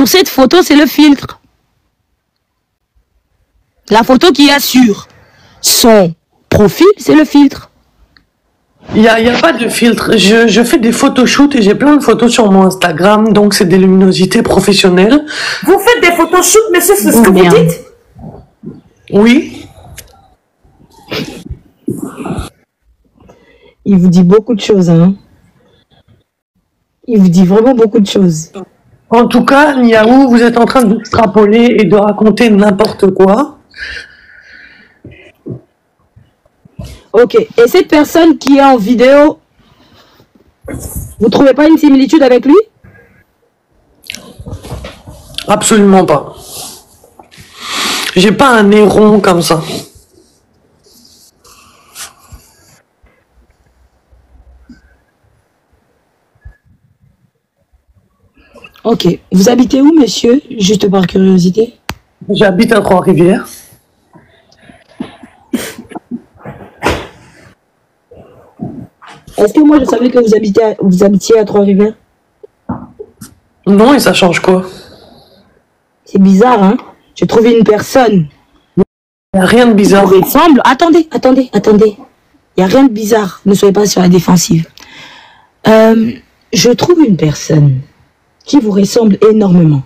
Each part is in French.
sur cette photo, c'est le filtre. La photo qui assure son profil, c'est le filtre. Il y a pas de filtre. Je fais des photoshoots et j'ai plein de photos sur mon Instagram, donc c'est des luminosités professionnelles. Vous faites des photoshoots, monsieur, c'est ce que vous dites? Oui. Il vous dit beaucoup de choses, hein. Il vous dit vraiment beaucoup de choses. En tout cas, Niaou, vous êtes en train d'extrapoler et de raconter n'importe quoi. Ok. Et cette personne qui est en vidéo, vous trouvez pas une similitude avec lui? Absolument pas. J'ai pas un nez rond comme ça. Ok. Vous habitez où, monsieur? Juste par curiosité. J'habite à Trois-Rivières. Est-ce que moi je savais que vous habitiez à Trois-Rivières? Non, et ça change quoi? C'est bizarre, hein? J'ai trouvé une personne. Il n'y a rien de bizarre. Qui vous ressemble. Attendez. Il n'y a rien de bizarre. Ne soyez pas sur la défensive. Je trouve une personne qui vous ressemble énormément.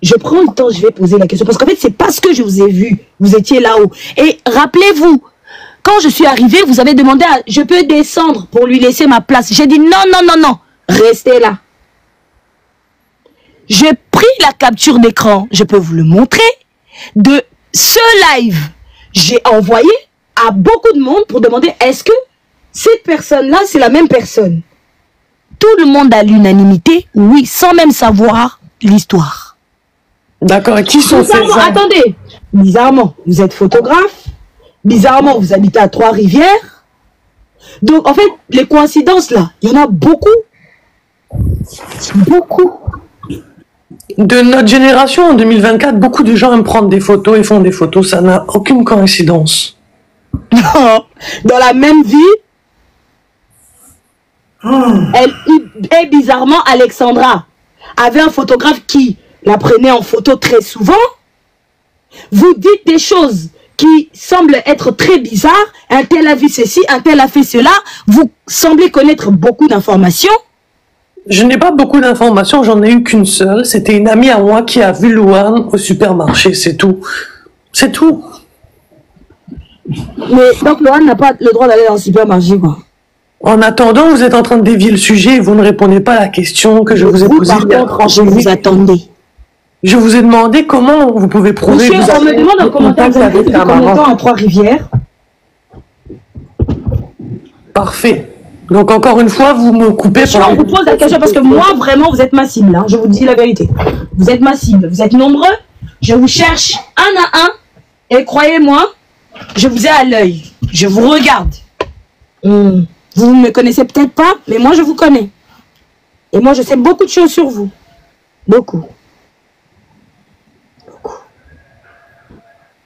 Je prends le temps, je vais poser la question. Parce qu'en fait, c'est parce que je vous ai vu. Vous étiez là-haut. Et rappelez-vous, quand je suis arrivée, vous avez demandé à... Je peux descendre pour lui laisser ma place. J'ai dit non. Restez là. J'ai pris la capture d'écran. Je peux vous le montrer. De ce live, j'ai envoyé à beaucoup de monde pour demander est-ce que cette personne-là, c'est la même personne? Tout le monde a l'unanimité, oui, sans même savoir l'histoire. D'accord, et qui sont ces gens? Attendez, bizarrement, vous êtes photographe, bizarrement, vous habitez à Trois-Rivières. Donc, en fait, les coïncidences, là, il y en a beaucoup. Beaucoup. De notre génération, en 2024, beaucoup de gens aiment prendre des photos et font des photos. Ça n'a aucune coïncidence. Dans la même vie, et bizarrement, Alexandra avait un photographe qui la prenait en photo très souvent. Vous dites des choses qui semblent être très bizarres. Un tel a vu ceci, un tel a fait cela. Vous semblez connaître beaucoup d'informations. Je n'ai pas beaucoup d'informations, j'en ai eu qu'une seule. C'était une amie à moi qui a vu Louane au supermarché, c'est tout. C'est tout. Mais donc Louane n'a pas le droit d'aller dans le supermarché, quoi. En attendant, vous êtes en train de dévier le sujet et vous ne répondez pas à la question que je vous ai posée. Par contre, je vous attendais. Je vous ai demandé comment vous pouvez prouver... Monsieur, on me demande en commentaire vous avez depuis combien de temps à Trois-Rivières? Parfait. Donc encore une fois, vous me coupez... Je vous pose la question parce que moi, vraiment, vous êtes ma cible. Hein. Je vous dis la vérité. Vous êtes ma cible. Vous êtes nombreux. Je vous cherche un à un. Et croyez-moi, je vous ai à l'œil. Je vous regarde. Vous ne me connaissez peut-être pas, mais moi, je vous connais. Et moi, je sais beaucoup de choses sur vous. Beaucoup.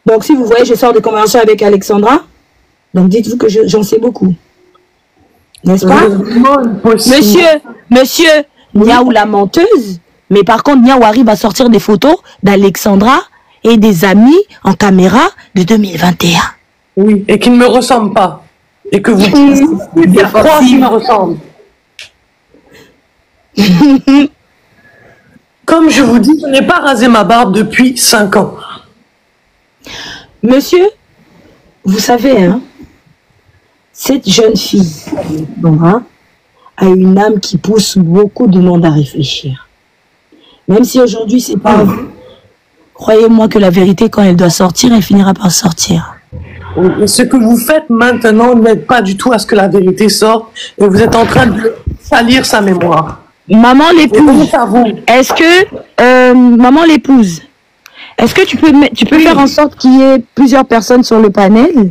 Donc, si vous voyez, je sors de conversation avec Alexandra. Donc, dites-vous que j'en sais beaucoup. N'est-ce pas? Monsieur, Niaou la menteuse. Mais par contre, Niaou arrive à sortir des photos d'Alexandra et des amis en caméra de 2021. Oui, et qui ne me ressemblent pas. Et que vous... Il y a trois qui me ressemblent. Comme je vous dis, je n'ai pas rasé ma barbe depuis 5 ans. Monsieur, vous savez, hein, cette jeune fille, Laura, a une âme qui pousse beaucoup de monde à réfléchir. Même si aujourd'hui, c'est pas vous. Croyez-moi que la vérité, quand elle doit sortir, elle finira par sortir. Oui, ce que vous faites maintenant n'aide pas du tout à ce que la vérité sorte et vous êtes en train de salir sa mémoire. Maman l'épouse, est-ce que, maman l'épouse, est-ce que tu peux faire en sorte qu'il y ait plusieurs personnes sur le panel?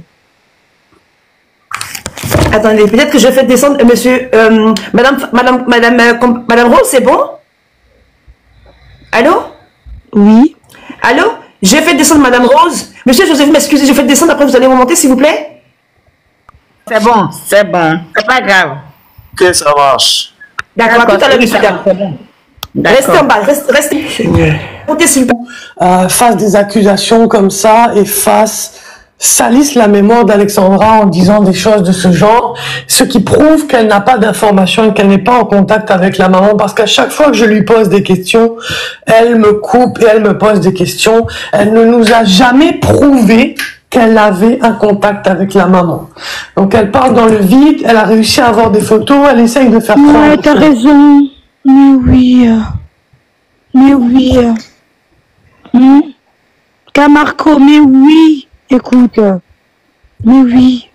Attendez, peut-être que je fais descendre, monsieur, Madame Rose, c'est bon? Allô? Oui. Allô? J'ai fait descendre Madame Rose. Monsieur, je vais m'excuser, je fais descendre, après vous allez me monter, s'il vous plaît? C'est bon, c'est pas grave. Ok, ça marche. D'accord, à tout à l'heure, monsieur. Bon. Restez en bas, restez. Tapotez, s'il vous plaît. fasse des accusations comme ça et salisse la mémoire d'Alexandra en disant des choses de ce genre, ce qui prouve qu'elle n'a pas d'informations et qu'elle n'est pas en contact avec la maman, parce qu'à chaque fois que je lui pose des questions, elle me coupe et elle me pose des questions. Elle ne nous a jamais prouvé qu'elle avait un contact avec la maman. Donc elle parle dans le vide, elle a réussi à avoir des photos, elle essaye de faire croire. Ouais, t'as raison. Mais oui. Mais oui. Camarco, mais oui. Écoute. Mais oui.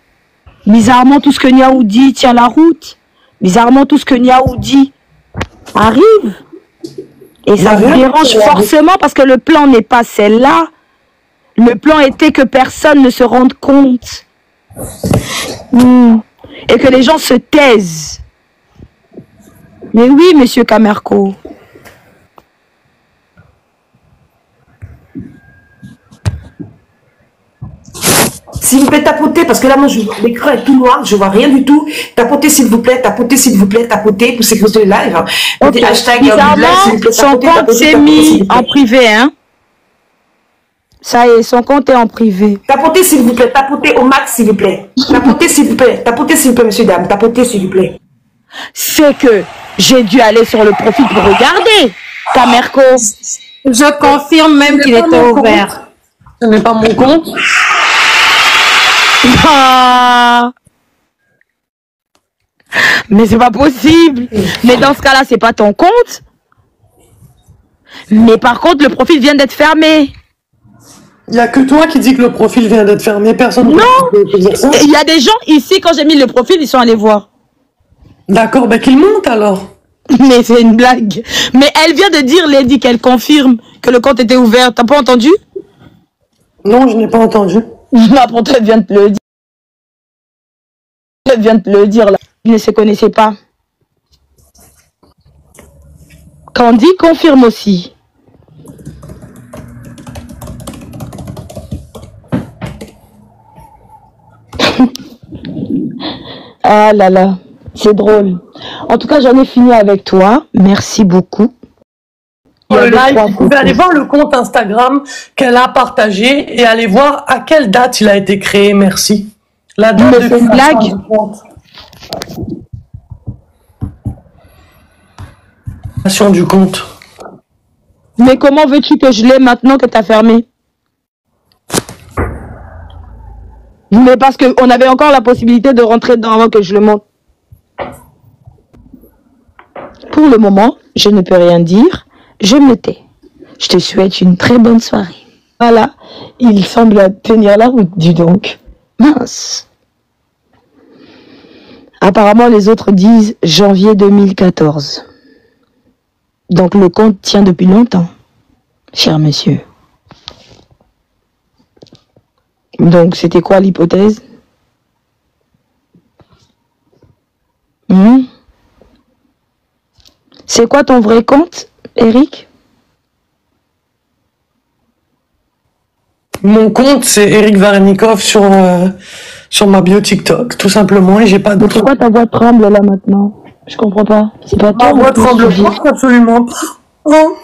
Bizarrement, tout ce que Niaou dit tient la route. Bizarrement, tout ce que Niaou dit arrive. Et ça vous dérange forcément parce que le plan n'est pas celle-là. Le plan était que personne ne se rende compte. Et que les gens se taisent. Mais oui, monsieur Camerco. S'il vous plaît, tapotez, parce que là, moi, l'écran est tout noir, je vois rien du tout. Tapotez, s'il vous plaît, tapotez pour sécuriser le live. Okay. Hashtag, son compte s'est mis en privé, hein. Ça y est, son compte est en privé. Tapotez, s'il vous plaît, tapotez au max, s'il vous plaît. Tapotez, s'il vous plaît, messieurs, dames, tapotez, s'il vous plaît. C'est que j'ai dû aller sur le profil pour regarder, Camerco. Je confirme même qu'il était ouvert. Ce n'est pas mon compte. Ah. Mais c'est pas possible. Mais dans ce cas-là, c'est pas ton compte. Mais par contre, le profil vient d'être fermé. Il n'y a que toi qui dis que le profil vient d'être fermé. Personne non. peut dire ça. Il y a des gens ici, quand j'ai mis le profil, ils sont allés voir. D'accord, ben qu'ils montent alors. Mais c'est une blague. Mais elle vient de dire, Lady, qu'elle confirme que le compte était ouvert. T'as pas entendu? Non, je n'ai pas entendu. Ma pourtant, elle vient de te le dire. Elle vient de te le dire, là. Ils ne se connaissaient pas. Candy confirme aussi. Ah là là, c'est drôle. En tout cas, j'en ai fini avec toi. Merci beaucoup. Vous pouvez aller voir le compte Instagram qu'elle a partagé et aller voir à quelle date il a été créé. Merci. La date de une blague. Du compte. Mais comment veux-tu que je l'ai maintenant que tu as fermé? Mais parce qu'on avait encore la possibilité de rentrer dedans avant que je le monte. Pour le moment, je ne peux rien dire. Je me tais. Je te souhaite une très bonne soirée. Voilà. Il semble tenir la route, dis donc. Mince. Apparemment, les autres disent janvier 2014. Donc, le compte tient depuis longtemps, cher monsieur. Donc, c'était quoi l'hypothèse? C'est quoi ton vrai compte, Eric? Mon compte, c'est Eric Varenikov sur ma bio TikTok, tout simplement, et j'ai pas d'autre. Pourquoi ta voix tremble là maintenant? Je comprends pas. C'est pas toi. Ma voix tremble pas, absolument pas. Oh.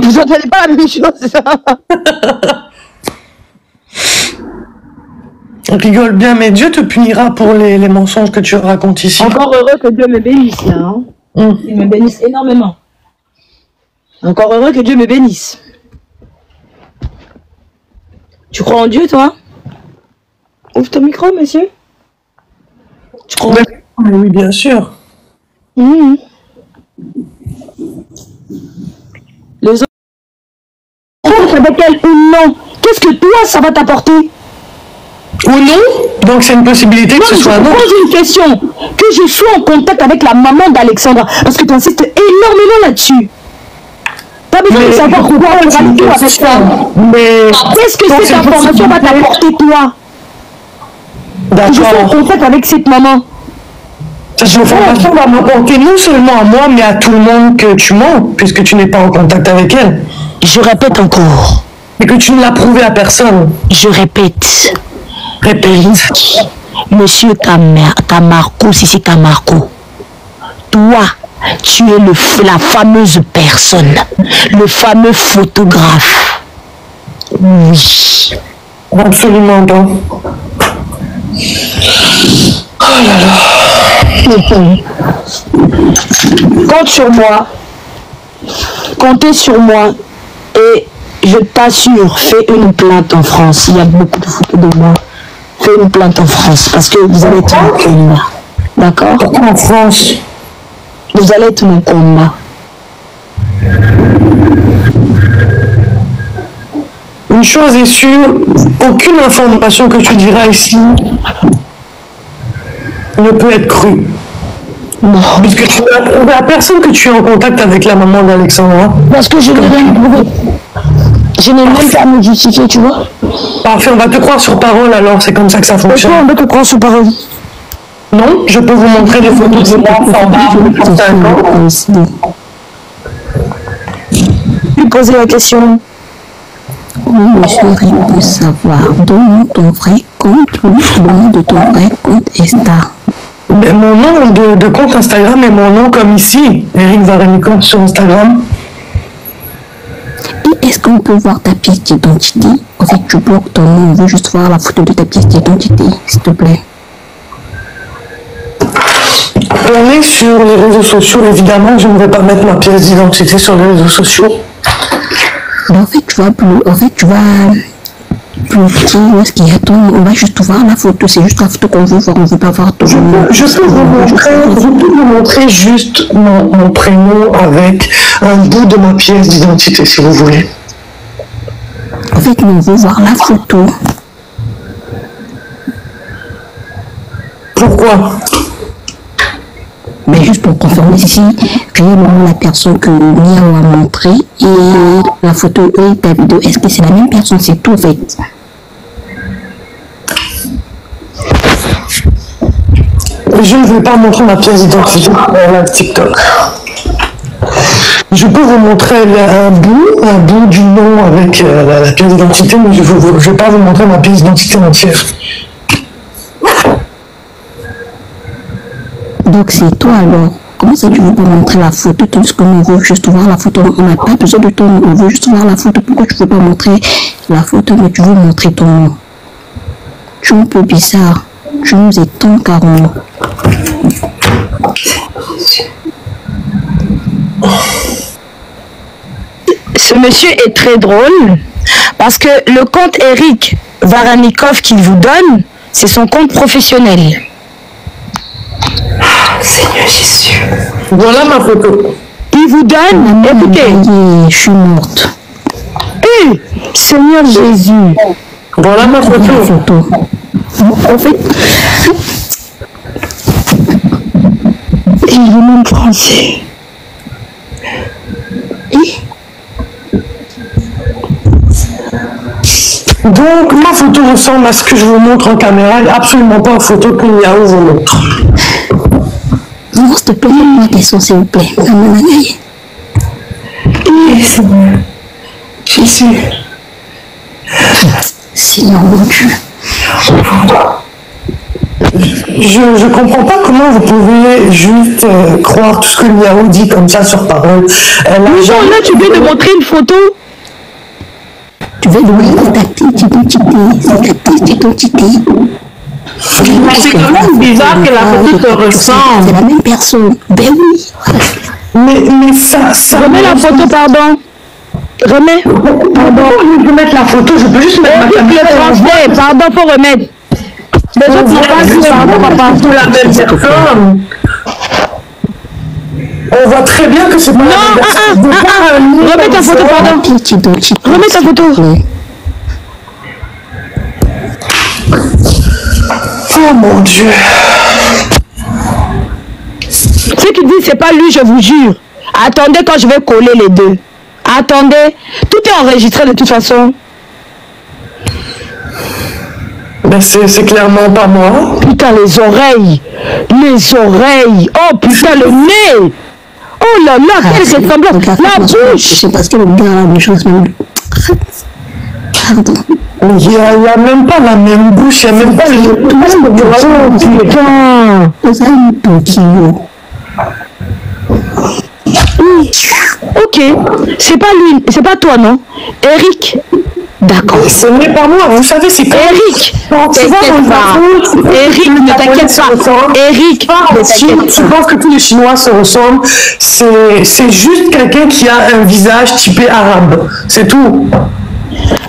Vous entendez pas la même chose, ça? Rigole bien, mais Dieu te punira pour les mensonges que tu racontes ici. Encore heureux que Dieu me bénisse, là. Hein. Il me bénisse énormément. Encore heureux que Dieu me bénisse. Tu crois en Dieu, toi? Ouvre ton micro, monsieur. Tu crois en Dieu? Oui, bien sûr. Les autres, avec elle ou non, qu'est-ce que toi, ça va t'apporter? Ou non? Donc c'est une possibilité que ce soit non. Je pose une question. Que je sois en contact avec la maman d'Alexandra. Parce que tu insistes énormément là-dessus. T'as besoin de savoir quoi on va tout avec ça. Mais qu'est-ce que cette information va t'apporter, toi? Je suis en contact avec cette maman. Cette information va m'apporter non seulement à moi, mais à tout le monde que tu mens, puisque tu n'es pas en contact avec elle. Je répète encore. Et que tu ne l'as prouvé à personne. Je répète. Répète. Monsieur Camarco, si c'est Camarco, toi, tu es la fameuse personne, le fameux photographe. Oui. Absolument pas. Oh là là. Compte sur moi. Comptez sur moi. Et je t'assure, fais une plainte en France. Il y a beaucoup de photos de moi. Fais une plainte en France. Parce que vous allez être mon combat. D'accord? Pourquoi en France? Vous allez être mon combat. Une chose est sûre, aucune information que tu diras ici ne peut être crue. Non. Puisque tu as prouvé à personne que tu es en contact avec la maman d'Alexandra. Parce que je n'ai rien prouvé. Je n'ai même pas à me justifier, tu vois. Parfait, on va te croire sur parole alors, c'est comme ça que ça fonctionne. Pourquoi on peut te croire sur parole? Non, je peux vous montrer des photos de moi en barbe de 35 ans. Lui poser la question. Oui, monsieur, rien de savoir. Donne-nous ton vrai compte, le nom de ton vrai compte Insta. Mais mon nom de compte Instagram est mon nom comme ici, Eric Varenicov sur Instagram. Et est-ce qu'on peut voir ta pièce d'identité? En fait, tu bloques ton nom, on veut juste voir la photo de ta pièce d'identité, s'il te plaît. On est sur les réseaux sociaux, évidemment, je ne vais pas mettre ma pièce d'identité sur les réseaux sociaux. Mais en fait, tu vas bloquer, où est-ce qu'il y a ton nom? On va juste voir la photo, c'est juste la photo qu'on veut voir, on ne veut pas voir ton nom. Je peux vous montrer juste mon prénom avec un bout de ma pièce d'identité, si vous voulez. En fait, nous, on veut voir la photo. Pourquoi? Mais juste pour confirmer si réellement la personne que Niao a montré et la photo et ta vidéo, est-ce que c'est la même personne? C'est tout en fait. Je ne vais pas montrer ma pièce d'identité sur la TikTok. Je peux vous montrer un bout du nom avec la pièce d'identité, mais je ne vais pas vous montrer ma pièce d'identité entière. Donc c'est toi alors. Comment ça tu veux pas montrer la photo? Tout ce qu'on veut juste voir la photo. On n'a pas besoin de ton nom, on veut juste voir la photo. Pourquoi tu veux pas montrer la photo mais tu veux montrer ton nom? Tu es un peu bizarre. Tu nous étonnes carrément. Ce monsieur est très drôle parce que le compte Eric Varenicov qu'il vous donne, c'est son compte professionnel. Seigneur Jésus. Voilà ma photo. Il vous donne, écoutez. Je suis morte. Seigneur Jésus. Voilà ma photo. En fait, il est même français. Donc ma photo ressemble à ce que je vous montre en caméra et absolument pas aux photos que Niao vous montre. non, s'il te plaît, donne-moi tes sons, s'il vous plaît. Seigneur. Jésus. Seigneur mon Dieu. Je comprends pas comment vous pouvez juste croire tout ce que Niao dit comme ça sur parole. Mais genre là, tu viens de montrer une photo. Tu veux demander ta pièce d'identité. C'est ta pièce d'identité. C'est quand même bizarre que la photo te ressemble. C'est la même personne. Ben oui. Mais ça Remets la photo, pardon. Remets. Pardon, je peux mettre la photo, je peux juste mettre ma Le caméra. français, pardon, faut remettre. Les autres n'ont pas vu, pardon, papa. La même personne. On voit très bien que c'est pas la même personne. Remets ta photo, pardon. Pièce d'identité. Remets ta photo. Oh mon Dieu. Ce qu'il dit, c'est pas lui, je vous jure. Attendez quand je vais coller les deux. Attendez. Tout est enregistré de toute façon. Ben c'est clairement pas moi. Putain, les oreilles. Les oreilles. Oh putain, le nez. Oh là là, quelle ressemblance. La bouche. C'est parce que le gars a la même chose même. Pardon. Il y a même pas la même bouche, il n'y a même pas le Oh putain. Vous avez un Tokyo. Oui. Ok. C'est pas lui, c'est pas toi, non? Eric. D'accord. Ce n'est pas moi, vous savez, c'est pas Eric. T'inquiète pas. Eric, ne t'inquiète pas. Eric, tu penses que tous les Chinois se ressemblent? C'est juste quelqu'un qui a un visage typé arabe. C'est tout.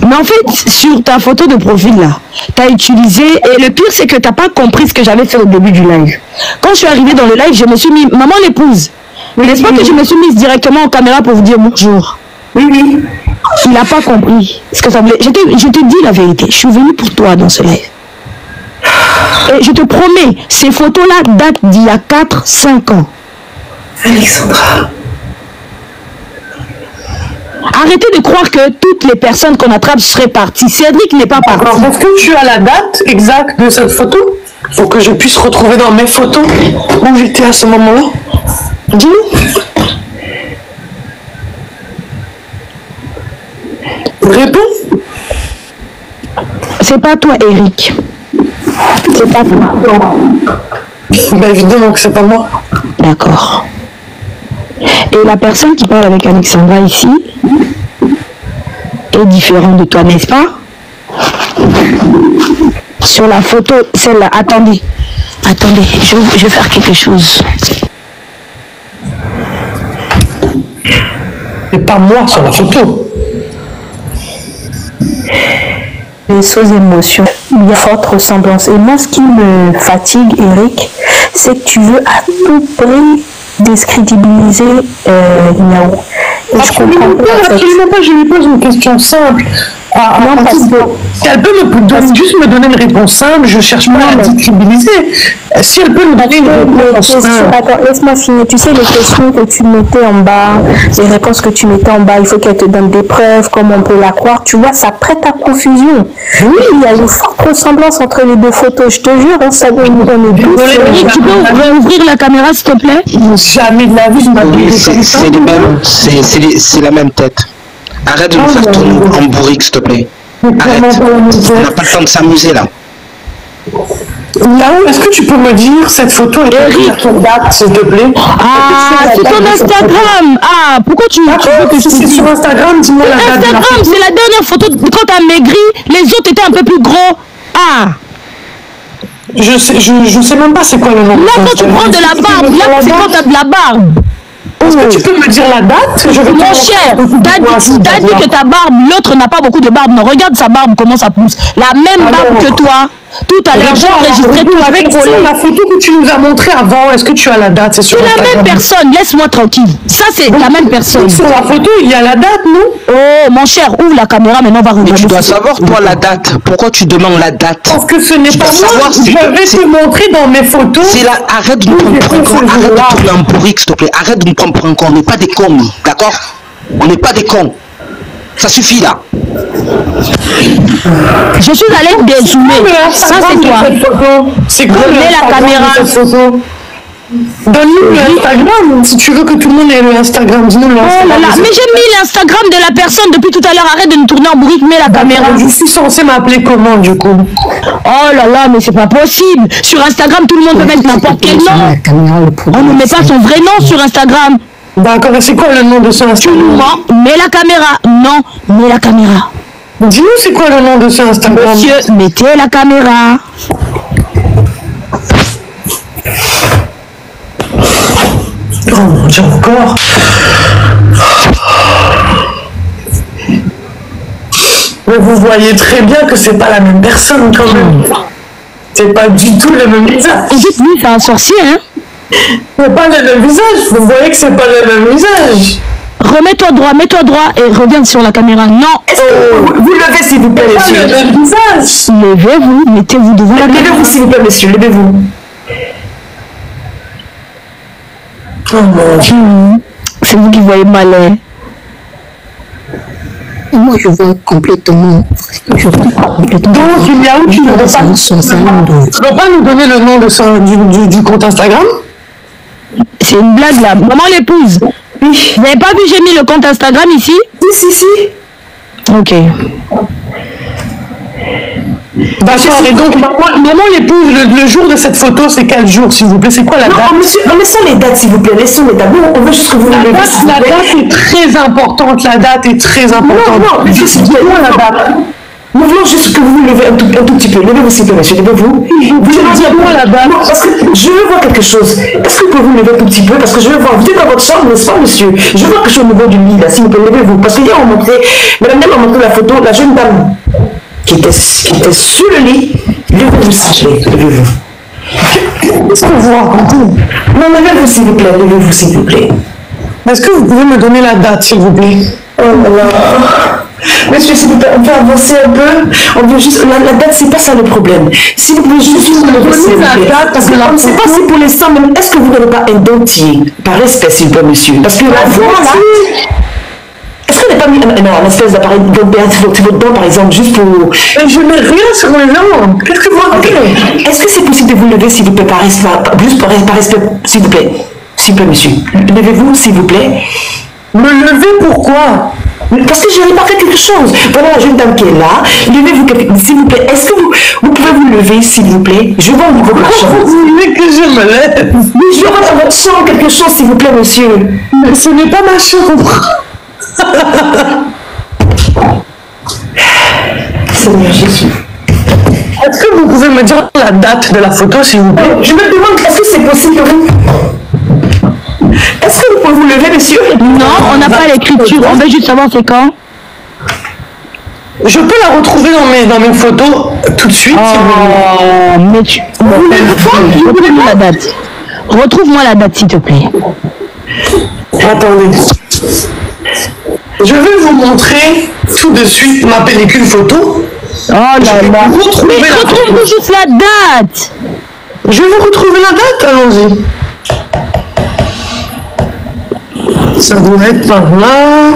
Mais en fait, sur ta photo de profil là, tu as utilisé, et le pire c'est que tu n'as pas compris ce que j'avais fait au début du live. Quand je suis arrivée dans le live, je me suis mis, maman l'épouse, n'est-ce pas que je me suis mise directement en caméra pour vous dire bonjour? Oui, oui. Il n'a pas compris ce que ça voulait. Je te dis la vérité, je suis venue pour toi dans ce live. Et je te promets, ces photos-là datent d'il y a 4-5 ans. Alexandra. Arrêtez de croire que toutes les personnes qu'on attrape seraient parties. Cédric n'est pas parti. Alors, est-ce que tu as la date exacte de cette photo pour que je puisse retrouver dans mes photos où j'étais à ce moment-là? Dis-nous. Réponds. C'est pas toi, Eric. C'est pas toi. Ben évidemment que c'est pas moi. D'accord. Et la personne qui parle avec Alexandra ici est différente de toi, n'est-ce pas? Sur la photo, celle-là, attendez, je vais faire quelque chose. C'est pas moi sur la photo. Les sous émotions, il y a forte ressemblance. Et moi, ce qui me fatigue, Eric, c'est que tu veux à tout prix décrédibiliser Niao. Et je comprends pas. Absolument pas, je lui pose une question simple. Non, parce que elle peut juste me donner une réponse simple, je cherche pas à décrédibiliser. Si elle peut me donner une réponse simple. Attends, laisse-moi finir. Tu sais, les questions que tu mettais en bas, les réponses que tu mettais en bas, il faut qu'elle te donne des preuves, comme on peut la croire. Tu vois, ça prête à confusion. Oui, il y a une forte ressemblance entre les deux photos. Je te jure, on savait nous donner deux. Tu peux ouvrir la caméra, s'il te plaît? Jamais de la vie, je m'habille. C'est les mêmes, c'est la même tête. Arrête de nous faire tourner en bourrique, s'il te plaît. Arrête. On n'a pas le temps de s'amuser là. Là-haut, est-ce que tu peux me dire cette photo est à ton date, s'il te plaît? Ah, c'est ton Instagram. Ah, pourquoi tu veux que je te c'est dise? sur Instagram, dis-moi la date. Instagram, c'est la dernière photo quand t'as maigri, les autres étaient un peu plus gros. Ah, Je sais même pas c'est quoi le nom. là quand tu prends de la barbe, là c'est quand t'as de la barbe. Est-ce que tu peux me dire la date? Je vais Mon cher, t'as dit que ta barbe, l'autre n'a pas beaucoup de barbe. Non, regarde sa barbe, comment ça pousse. La même barbe que toi. Tout à l'heure, j'ai enregistré tout avec la photo que tu nous as montrée avant. Est-ce que tu as la date? C'est sur la Instagram. même personne, laisse-moi tranquille. Ça, c'est la même personne. Sur la photo, il y a la date, non? Oh, mon cher, ouvre la caméra, maintenant on va regarder. Mais tu dois savoir, toi, la date. Pourquoi tu demandes la date? Parce que ce n'est pas moi. Je vais te montrer dans mes photos. C'est là, arrête de nous prendre pour un con. Arrête de tourner en bourrique, s'il te plaît. Arrête de nous prendre pour un con. On n'est pas des cons, nous. D'accord? On n'est pas des cons. Ça suffit là. Je suis allée dézoomer. Ça, c'est toi. C'est quoi la caméra? Donne-nous le Instagram. Si tu veux que tout le monde ait le Instagram, dis-nous le Oh là Instagram. là, mais j'ai mis l'Instagram de la personne depuis tout à l'heure. Arrête de nous tourner en bourrique, mets la caméra. Je suis censée m'appeler comment, du coup? Oh là là, mais c'est pas possible. Sur Instagram, tout le monde peut mettre n'importe quel nom. On ne met pas son vrai nom sur Instagram. D'accord, et c'est quoi le nom de ce Instagram? Non, mets la caméra. Non, mets la caméra. Dis-nous c'est quoi le nom de ce Instagram? Monsieur, mettez la caméra. Oh mon Dieu, encore. Mais vous voyez très bien que c'est pas la même personne quand même. C'est pas du tout le même visage. Dites-lui, c'est un sorcier, hein? C'est pas le même visage. Vous voyez que c'est pas le même visage. Remets-toi droit, mets-toi droit et reviens sur la caméra. Non. Vous levez s'il vous plaît, C'est pas le messieurs. même visage. Levez-vous, mettez-vous devant la caméra. Levez-vous s'il vous plaît, messieurs, levez-vous. Oh mon Dieu. C'est vous qui voyez mal, hein? moi, je vois complètement. Je vois complètement. Donc, il y a où tu ne veux pas, tu peux pas nous donner le nom de du compte Instagram? C'est une blague là. Maman l'épouse. Vous n'avez pas vu, j'ai mis le compte Instagram ici? Si. Ok. D'accord, et donc, maman l'épouse, le jour de cette photo, c'est quel jour, s'il vous plaît? C'est quoi la date? Non, monsieur, non, laissons les dates, s'il vous plaît, laissons les dates. Nous, on veut juste que vous La levez, s'il vous date plaît. est très importante, la date est très importante. Non, monsieur, s'il vous plaît, Dis-moi la date. nous voulons juste que vous vous levez un tout petit peu. Levez-vous, s'il vous plaît, monsieur, levez-vous. Dis-moi la date. Non, parce que je veux voir quelque chose. Est-ce que vous pouvez vous lever un tout petit peu? Parce que je veux voir. Vous êtes dans votre chambre, n'est-ce pas, monsieur? Je vois quelque chose au niveau du lit, là. S'il vous plaît, levez-vous. Parce qu'hier, on montrait, madame Nel a montré la photo, la jeune dame qui était sur le lit. Levez-vous, s'il vous plaît, levez-vous. Qu'est-ce que vous racontez? Non, levez-vous, s'il vous plaît, levez-vous, s'il vous plaît. Est-ce que vous pouvez me donner la date, s'il vous plaît? Oh là là. Monsieur, s'il vous plaît, on peut avancer un peu. On veut juste. La date, c'est pas ça le problème. Si vous pouvez juste vous lever, s'il vous plaît. Parce que on ne sait pas si pour l'instant, même, est-ce que vous n'avez pas un dentier? Par respect, s'il vous plaît, monsieur. Parce que la voix, là. Est-ce qu'on n'a pas mis un espèce d'appareil sur votre dent, par exemple, juste pour. Mais je n'ai rien sur mes dents. Qu'est-ce que vous racontez? Est-ce que c'est possible de vous lever, s'il vous plaît, par respect, juste par respect, s'il vous plaît? S'il vous plaît, monsieur. Levez-vous, s'il vous plaît. Me lever pourquoi? Parce que je n'ai pas fait quelque chose. Voilà la jeune dame qui est là. Levez-vous, s'il vous plaît. Est-ce que vous pouvez vous lever, s'il vous plaît? Je vois au niveau de la chambre. Vous voulez que je me lève? Oui, je vois dans votre chambre quelque chose, s'il vous plaît, monsieur. Mais ce n'est pas ma chambre. Seigneur Jésus. Est-ce que vous pouvez me dire la date de la photo, s'il vous plaît? Je me demande, est-ce que c'est possible que vous... Est-ce que vous pouvez vous lever, monsieur? Non, on n'a pas l'écriture. On veut juste savoir c'est quand. Je peux la retrouver dans mes photos tout de suite, si vous voulez. Mais tu... Retrouve-moi la date. Retrouve-moi la date, s'il te plaît. Attendez. Je vais vous montrer tout de suite ma pellicule photo. Oh là là. Mais retrouve-nous juste la date. Je vais vous retrouver la date, allons-y. Ça doit être par là.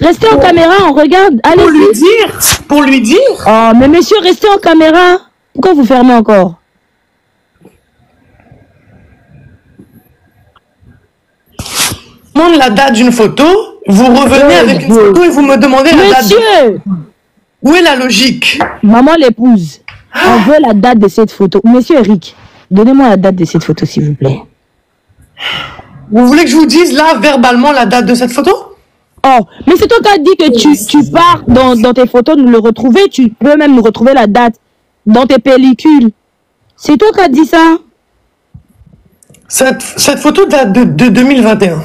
Restez en caméra, on regarde. Allez-y. Pour lui dire. Oh, mais monsieur, restez en caméra. Pourquoi vous fermez encore? Demande la date d'une photo, vous revenez avec une photo et vous me demandez la date. Monsieur! Où est la logique? Maman l'épouse. On veut la date de cette photo. Monsieur Eric, donnez-moi la date de cette photo, s'il vous plaît. Vous voulez que je vous dise là, verbalement, la date de cette photo? Oh, mais c'est toi qui as dit que tu pars dans tes photos nous le retrouver. Tu peux même nous retrouver la date dans tes pellicules. C'est toi qui as dit ça? Cette photo date de 2021.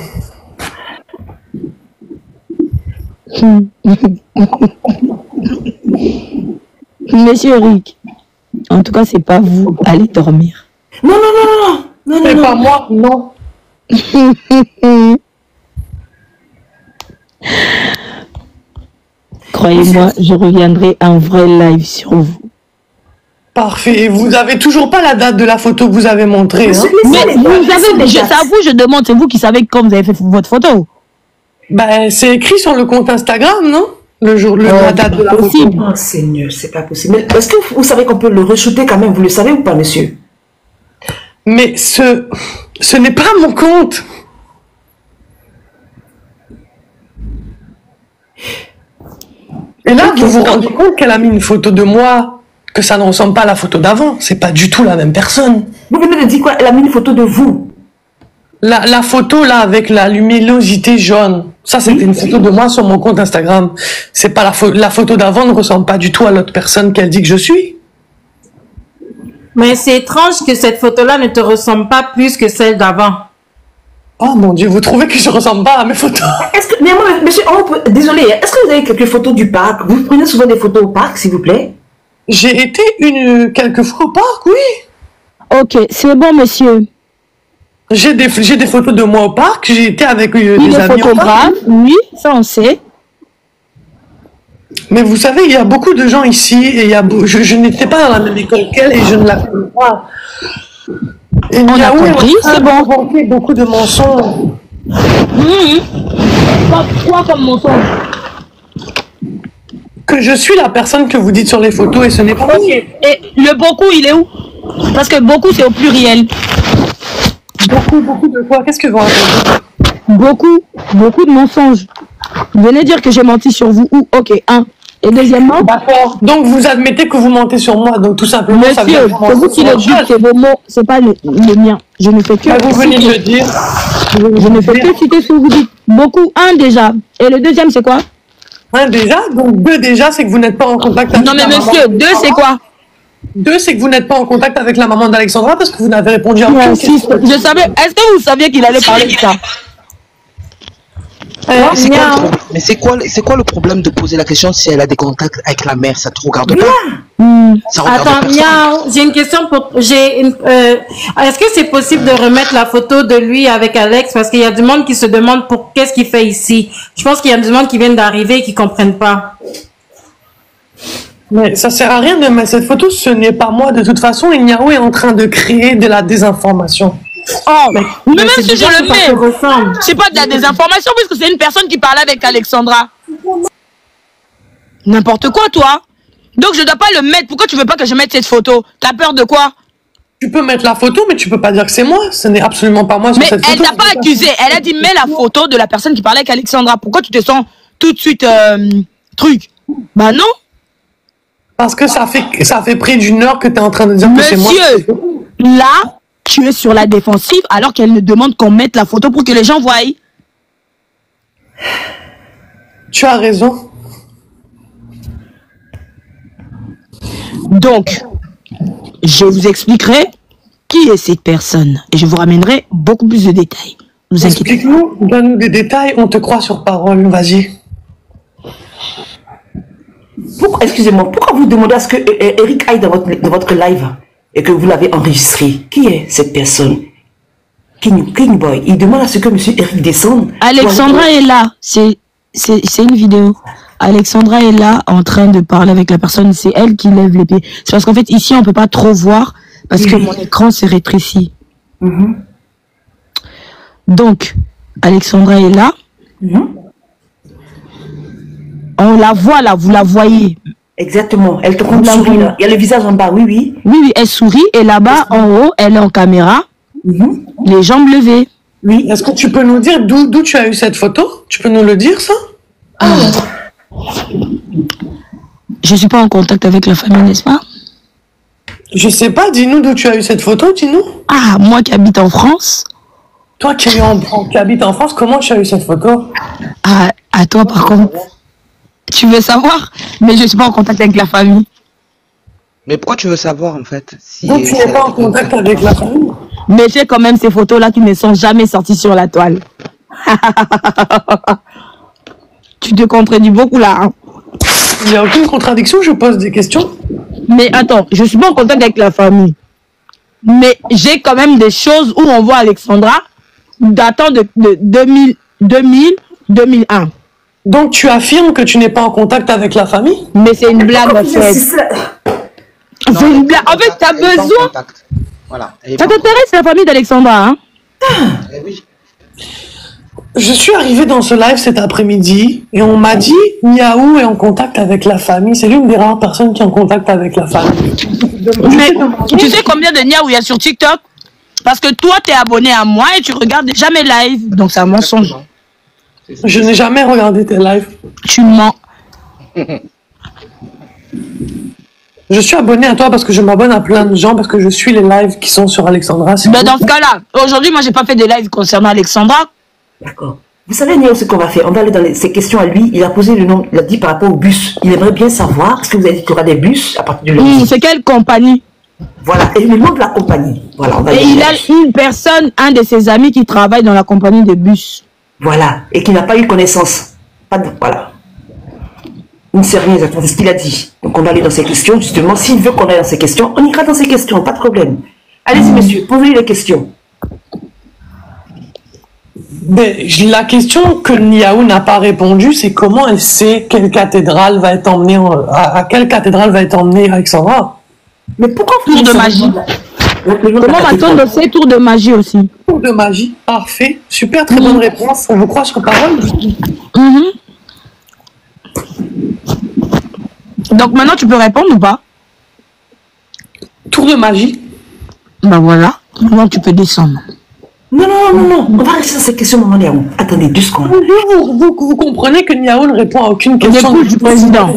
Monsieur Eric, en tout cas, c'est pas vous. Allez dormir. Non, non, non, non, non, non, C'est non. pas moi, non. Croyez-moi, je reviendrai en vrai live sur vous. Parfait. Et vous avez toujours pas la date de la photo que vous avez montrée, hein? Mais vous avez, c'est à vous, je demande, c'est vous qui savez quand vous avez fait votre photo. Ben, c'est écrit sur le compte Instagram, non? La date de la photo. Possible. Oh Seigneur, c'est pas possible. Mais est-ce que vous savez qu'on peut le re-shooter quand même? Vous le savez ou pas, monsieur? Mais ce n'est pas mon compte. Et là, vous vous rendez compte qu'elle a mis une photo de moi, que ça ne ressemble pas à la photo d'avant. C'est pas du tout la même personne. Vous venez de dire quoi? Elle a mis une photo de vous. La photo là avec la luminosité jaune, ça c'était une photo de moi sur mon compte Instagram. C'est pas la photo d'avant ne ressemble pas du tout à l'autre personne qu'elle dit que je suis. Mais c'est étrange que cette photo-là ne te ressemble pas plus que celle d'avant. Oh mon Dieu, vous trouvez que je ressemble pas à mes photos? Est-ce que, mais moi, monsieur, désolé, est-ce que vous avez quelques photos du parc? Vous prenez souvent des photos au parc, s'il vous plaît? J'ai été quelques fois au parc, oui. Ok, c'est bon, monsieur. J'ai des photos de moi au parc. J'ai été avec Il des est amis au parc. photographe, oui, ça on sait. Mais vous savez, il y a beaucoup de gens ici et je n'étais pas dans la même école qu'elle et je ne la connais pas. Et On a compris, c'est bon. Inventé beaucoup de mensonges. Quoi comme mensonge? Que je suis la personne que vous dites sur les photos et ce n'est pas moi. Et le beaucoup, il est où? Parce que beaucoup, c'est au pluriel. Beaucoup de quoi? Qu'est-ce que vous racontez? Beaucoup de mensonges. Venez dire que j'ai menti sur vous ou ok, 1. Et deuxièmement, D'accord. Donc vous admettez que vous mentez sur moi. Donc tout simplement, ça monsieur, veut dire que c'est vous qui le dites, c'est vos mots, c'est pas le mien. Je ne fais que... Vous venez de le dire. Je ne fais que citer ce que vous dites. Beaucoup, un déjà. Et le deuxième, c'est quoi? Un déjà. Donc deux déjà, c'est que vous n'êtes pas en contact avec Non mais monsieur, deux, c'est quoi? Deux, c'est que vous n'êtes pas en contact avec la maman d'Alexandra parce que vous n'avez répondu à aucune question. Je savais. Est-ce que vous saviez qu'il allait parler de ça? Mais c'est quoi le problème de poser la question si elle a des contacts avec la mère? Ça te regarde pas? Ça regarde Attends, personne. Miao, j'ai une question pour... Est-ce que c'est possible de remettre la photo de lui avec Alex? Parce qu'il y a du monde qui se demande pour qu'est-ce qu'il fait ici. Je pense qu'il y a du monde qui vient d'arriver et qui comprennent pas. Mais ça sert à rien de mettre cette photo, ce n'est pas moi. De toute façon, Ignaou est en train de créer de la désinformation. Oh, mais même si je le mets, ressemble. c'est pas de la désinformation puisque c'est une personne qui parlait avec Alexandra. N'importe quoi, toi. Donc je dois pas le mettre. Pourquoi tu veux pas que je mette cette photo? T'as peur de quoi? Tu peux mettre la photo, mais tu peux pas dire que c'est moi. Ce n'est absolument pas moi sur Mais cette photo. elle t'a pas accusé. Elle a dit mets la photo de la personne qui parlait avec Alexandra. Pourquoi tu te sens tout de suite truc? Bah non. Parce que ça fait près d'une heure que tu es en train de dire que c'est moi. Monsieur, là, tu es sur la défensive alors qu'elle ne demande qu'on mette la photo pour que les gens voient. Tu as raison. Donc, je vous expliquerai qui est cette personne et je vous ramènerai beaucoup plus de détails. Ne vous inquiétez pas. Explique-nous, donne-nous des détails, on te croit sur parole, vas-y. Excusez-moi, pourquoi vous demandez à ce que Eric aille dans votre live et que vous l'avez enregistré? Qui est cette personne? King Boy. Il demande à ce que monsieur Eric descende. Alexandra est là. C'est une vidéo. Alexandra est là en train de parler avec la personne. C'est elle qui lève les pieds. C'est parce qu'en fait, ici, on peut pas trop voir parce que mon écran s'est rétréci. Donc, Alexandra est là. On la voit là, vous la voyez. Exactement. Elle te compte sourit là. Il y a le visage en bas, oui, oui. Oui, elle sourit et là-bas, en haut, elle est en caméra. Les jambes levées. Oui. Est-ce que tu peux nous dire d'où tu as eu cette photo? Tu peux nous le dire, ça? Je suis pas en contact avec la famille, n'est-ce pas? Je sais pas, dis-nous d'où tu as eu cette photo, dis-nous. Ah, moi qui habite en France. Toi qui habites en France, comment tu as eu cette photo? Ah, à toi par contre. Tu veux savoir? Mais je suis pas en contact avec la famille. Mais pourquoi tu veux savoir en fait si Donc tu n'es pas en contact avec la famille? Mais j'ai quand même ces photos-là qui ne sont jamais sorties sur la toile. Tu te contredis beaucoup là. Hein. Il n'y a aucune contradiction, je pose des questions. Mais attends, je suis pas en contact avec la famille. Mais j'ai quand même des choses où on voit Alexandra datant de 2001. Donc tu affirmes que tu n'es pas en contact avec la famille? Mais c'est une blague en fait. C'est une blague. En fait, tu as besoin. Voilà. Ça t'intéresse la famille d'Alexandra, hein? Oui. Je suis arrivée dans ce live cet après-midi et on m'a dit Niaou est en contact avec la famille. C'est l'une des rares personnes qui est en contact avec la famille. Mais tu sais combien de Niaou il y a sur TikTok? Parce que toi, tu es abonné à moi et tu regardes jamais live. Donc c'est un mensonge. Je n'ai jamais regardé tes lives. Tu mens. Je suis abonné à toi parce que je m'abonne à plein de gens parce que je suis les lives qui sont sur Alexandra. Mais dans ce cas-là, aujourd'hui, moi, j'ai pas fait de live concernant Alexandra. D'accord. Vous savez, Néo, ce qu'on va faire? On va aller dans ses questions à lui. Il a posé le nom, il a dit par rapport au bus. Il aimerait bien savoir, est-ce que vous avez dit qu'il y aura des bus à partir de lundi? C'est quelle compagnie? Voilà, et le nom de la compagnie. Voilà, on va et il a une personne, un de ses amis qui travaille dans la compagnie de bus. Voilà, et qui n'a pas eu connaissance. Pas de, voilà. Il ne sait rien exactement, c'est ce qu'il a dit. Donc on va aller dans ses questions, justement. S'il veut qu'on aille dans ses questions, on ira dans ses questions, pas de problème. Allez-y, monsieur, posez-lui les questions. Mais la question que Niaou n'a pas répondu, c'est comment elle sait quelle cathédrale va être emmenée à quelle cathédrale va être emmenée Alexandra? Mais pourquoi Tour de magie. Comment va-t-on de ces tours de magie aussi? Tour de magie, parfait, super, très bonne réponse. On vous croit sur parole. Donc maintenant tu peux répondre ou pas? Tour de magie. Ben voilà, maintenant tu peux descendre. Non, non, non, non, on va rester dans cette question, maman Niaou. Attendez, 2 secondes. Vous comprenez que Niaou ne répond à aucune question du président.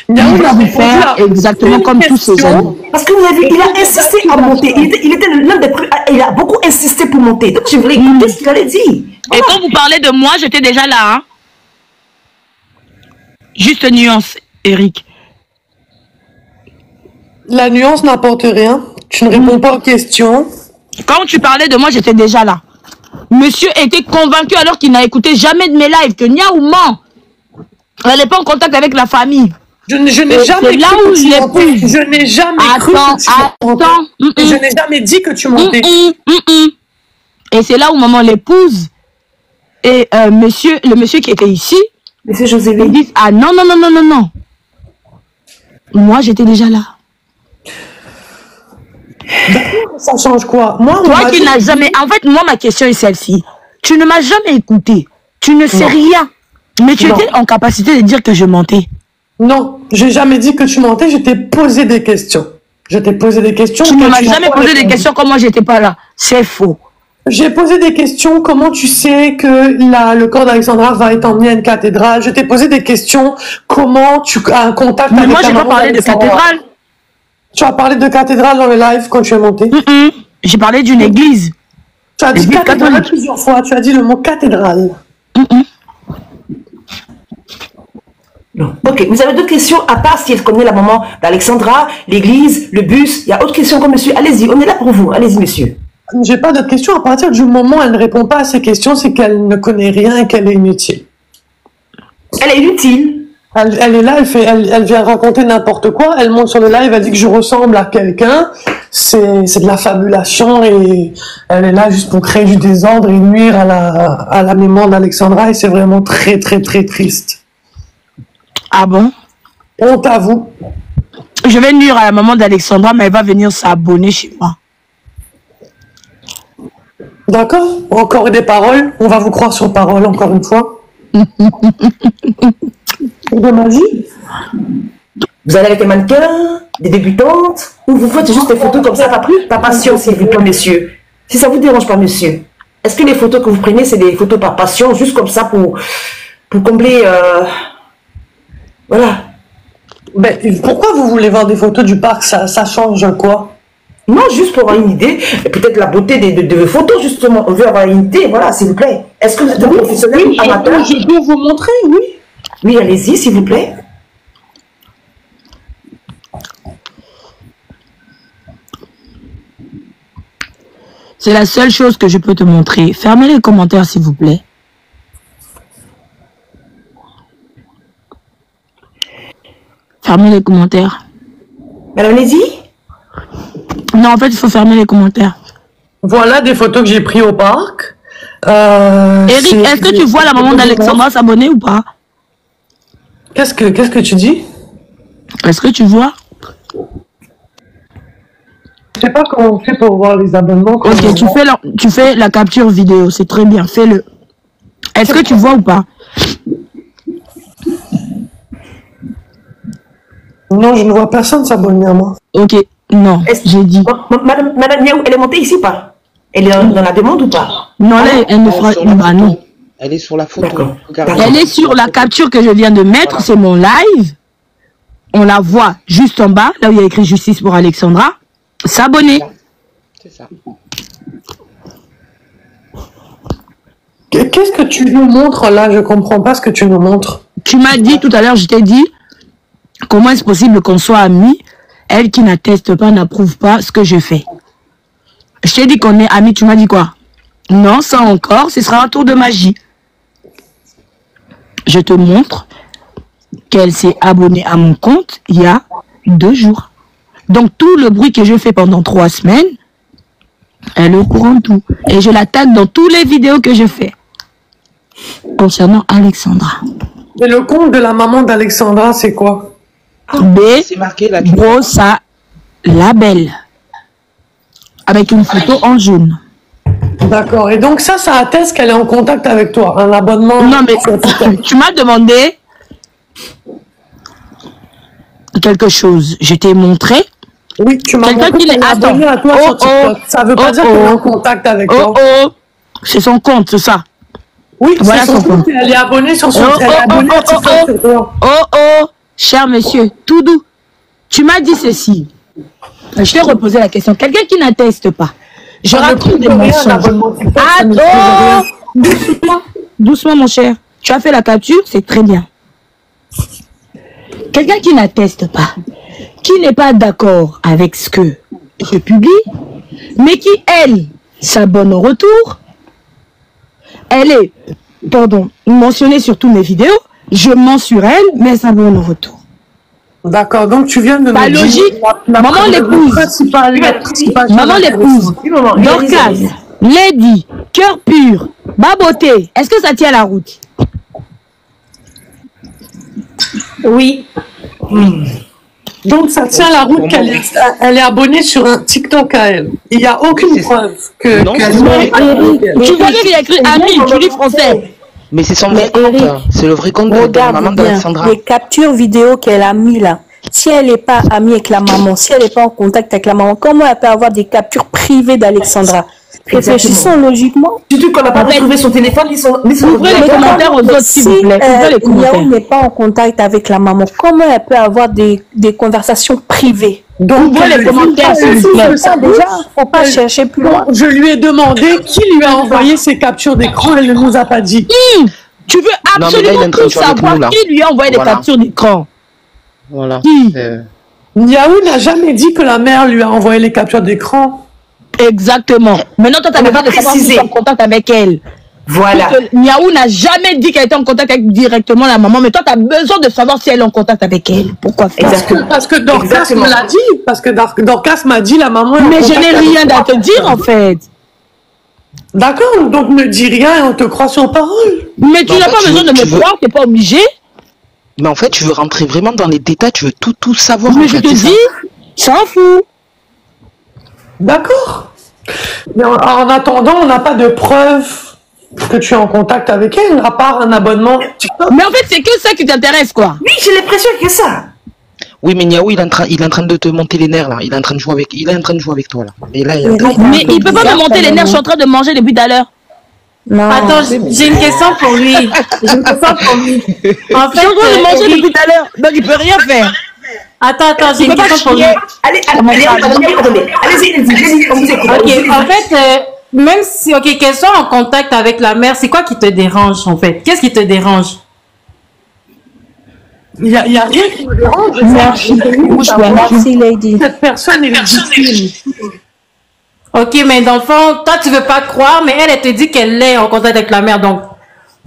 Niaou va vous faire exactement comme tous ses amis. Parce que vous avez vu, il a insisté à monter. Il était l'un des plus. Il a beaucoup insisté pour monter. Donc je voulais écouter ce qu'il allait dire. Et quand vous parlez de moi, j'étais déjà là. Hein? Juste nuance, Eric. La nuance n'apporte rien. Tu ne réponds pas aux questions. Quand tu parlais de moi, j'étais déjà là. Monsieur était convaincu alors qu'il n'a écouté jamais de mes lives que Niaou ment. Elle n'est pas en contact avec la famille. Je n'ai jamais là où je l'ai pu. Je n'ai jamais cru que tu mentais. Je n'ai jamais dit que tu mentais. Et c'est là où maman l'épouse et le monsieur qui était ici, Monsieur José, ils disent ah non non non non non non. Moi j'étais déjà là. Ça change quoi? Moi, toi qui n'as jamais. En fait, moi ma question est celle-ci. Tu ne m'as jamais écouté. Tu ne sais rien. Mais tu étais en capacité de dire que je mentais. Non, j'ai jamais dit que tu mentais, je t'ai posé des questions. Je t'ai posé des questions. Tu ne m'as jamais posé des questions comme moi j'étais pas là. C'est faux. J'ai posé des questions, comment tu sais que le corps d'Alexandra va être emmené à une cathédrale? Je t'ai posé des questions, comment tu as un contact avec moi, j'ai pas parlé de cathédrale. Tu as parlé de cathédrale dans le live quand tu es monté? J'ai parlé d'une église. Tu as dit cathédrale plusieurs fois, tu as dit le mot cathédrale. Non. Ok, vous avez d'autres questions à part si elle connaît la maman d'Alexandra, l'église, le bus? Il y a autre question comme monsieur? Allez-y, on est là pour vous. Allez-y, monsieur. J'ai pas d'autres questions. À partir du moment où elle ne répond pas à ces questions, c'est qu'elle ne connaît rien et qu'elle est inutile. Elle est inutile. Elle est là, elle vient raconter n'importe quoi. Elle monte sur le live, elle dit que je ressemble à quelqu'un. C'est de la fabulation et elle est là juste pour créer du désordre et nuire à la mémoire d'Alexandra et c'est vraiment très très très triste. Ah bon? Honte à vous. Je vais nuire à la maman d'Alexandra, mais elle va venir s'abonner chez moi. D'accord? Encore des paroles. On va vous croire sur parole, encore une fois. De magie. Vous allez avec des mannequins, des débutantes, ou vous faites juste des photos comme ça, par passion, s'il vous plaît, monsieur. Si ça vous dérange pas, monsieur. Est-ce que les photos que vous prenez, c'est des photos par passion, juste comme ça pour combler... Voilà. Ben, pourquoi vous voulez voir des photos du parc? Ça change quoi? Non, juste pour avoir une idée, peut-être la beauté de vos photos, justement. On veut avoir une idée, voilà, s'il vous plaît. Est-ce que vous êtes un professionnel ou amateur? Je peux vous montrer, oui. Oui, allez-y, s'il vous plaît. C'est la seule chose que je peux te montrer. Fermez les commentaires, s'il vous plaît. Fermez les commentaires. Madame, allez-y. Non, en fait, il faut fermer les commentaires. Voilà des photos que j'ai prises au parc. Eric, est-ce que tu vois la maman d'Alexandra s'abonner ou pas? Qu'est-ce que tu dis? Est-ce que tu vois? Je sais pas comment on fait pour voir les abonnements. Ok, tu fais la capture vidéo, c'est très bien, fais-le. Est-ce que tu vois ou pas? Non, je ne vois personne s'abonner à moi. Ok, non, j'ai dit. Madame Niaou, elle est montée ici ou pas? Elle est dans la demande ou pas? Non, là, elle ne fera pas, non. Elle est sur la photo. Elle est sur la capture que je viens de mettre, c'est mon live. On la voit juste en bas, là où il y a écrit justice pour Alexandra. S'abonner. C'est ça. Qu'est-ce que tu nous montres là? Je comprends pas ce que tu nous montres. Tu m'as dit tout à l'heure, je t'ai dit, comment est-ce possible qu'on soit amis? Elle qui n'atteste pas, n'approuve pas ce que je fais. Je t'ai dit qu'on est amis, tu m'as dit quoi? Non, ça encore, ce sera un tour de magie. Je te montre qu'elle s'est abonnée à mon compte il y a 2 jours. Donc tout le bruit que je fais pendant 3 semaines, elle est au courant de tout. Et je l'attaque dans toutes les vidéos que je fais. Concernant Alexandra. Et le compte de la maman d'Alexandra, c'est quoi? C'est marqué là. Brossa Label. Avec une photo en jaune. D'accord. Et donc ça atteste qu'elle est en contact avec toi. Un abonnement. Non mais tu m'as demandé quelque chose. Je t'ai montré Oui, tu m'as Quelqu'un montré qui qu'elle est abonnée à toi sur TikTok. Ça veut pas dire qu'elle est en contact avec toi. C'est son compte, c'est ça. Oui, Voilà c'est son compte. Elle est abonnée sur son compte. Elle est abonnée à TikTok sur toi. Cher monsieur, tout doux, tu m'as dit ceci. Je t'ai reposé la question. Quelqu'un qui n'atteste pas. Je raconte des mensonges. Doucement, doucement, mon cher. Tu as fait la capture, c'est très bien. Quelqu'un qui n'atteste pas, qui n'est pas d'accord avec ce que je publie, mais qui, elle, s'abonne au retour, elle est, mentionnée sur toutes mes vidéos, je mens sur elle, mais elle s'abonne au retour. D'accord, donc tu viens de pas me logique. dire... Maman l'épouse. Maman l'épouse. Dorcas, Lady, cœur pur, Baboté. Est-ce que ça tient la route? Oui. Donc ça tient la route qu'elle est abonnée sur un TikTok à elle. Il n'y a aucune preuve que... Tu vois qu'il y a écrit Ami, tu lis français. Mais c'est son vrai compte, c'est le vrai compte de la maman d'Alexandra. Les captures vidéo qu'elle a mis là, si elle n'est pas amie avec la maman, si elle n'est pas en contact avec la maman, comment elle peut avoir des captures privées d'Alexandra? Réfléchissons logiquement. Surtout qu'on n'a pas retrouvé son téléphone, ouvrez les commentaires aux autres, s'il vous plaît. Niaou n'est pas en contact avec la maman, comment elle peut avoir des conversations privées? Donc, ouvrez les commentaires, s'il vous plaît. Déjà, faut pas chercher plus loin. Je lui ai demandé qui lui a envoyé ses captures d'écran, elle ne nous a pas dit. Tu veux absolument tout savoir qui lui a envoyé des captures d'écran. Voilà. Niaou n'a jamais dit que la mère lui a envoyé les captures d'écran. Exactement. Maintenant, toi, tu as besoin de savoir si tu es en contact avec elle. Voilà. Niaou n'a jamais dit qu'elle était en contact avec directement la maman, mais toi, tu as besoin de savoir si elle est en contact avec elle. Pourquoi faire? Parce que Dorcas me l'a dit. Parce que Dorcas m'a dit la maman. Mais je n'ai rien à te dire, en fait. D'accord, donc ne dis rien et on te croit sur parole. Mais tu n'as pas besoin de me croire, tu n'es pas obligé. Mais en fait, tu veux rentrer vraiment dans les détails, tu veux tout savoir. Mais je te dis, s'en fout. D'accord. Mais en attendant, on n'a pas de preuve que tu es en contact avec elle, à part un abonnement TikTok. Mais en fait, c'est que ça qui t'intéresse, quoi. Oui, j'ai l'impression que ça. Oui, mais Niaou, il est en train de te monter les nerfs, là. Il est en train de jouer avec toi, là. Et là, mais il peut pas me monter les nerfs, je suis en train de manger depuis tout à l'heure. Non. Attends, j'ai une question pour lui. En fait, je suis en train de manger depuis tout à l'heure, donc il peut rien faire. Attends, j'ai une question pour lui. Allez-y, on vous écoute. Ok, en fait, même si, qu'elle soit en contact avec la mère, c'est quoi qui te dérange, en fait? Qu'est-ce qui te dérange? Il y a rien qui me dérange. Merci, Lady. Cette personne est légitime. Ok, mais dans le fond, toi, tu veux pas croire, mais elle te dit qu'elle est en contact avec la mère, donc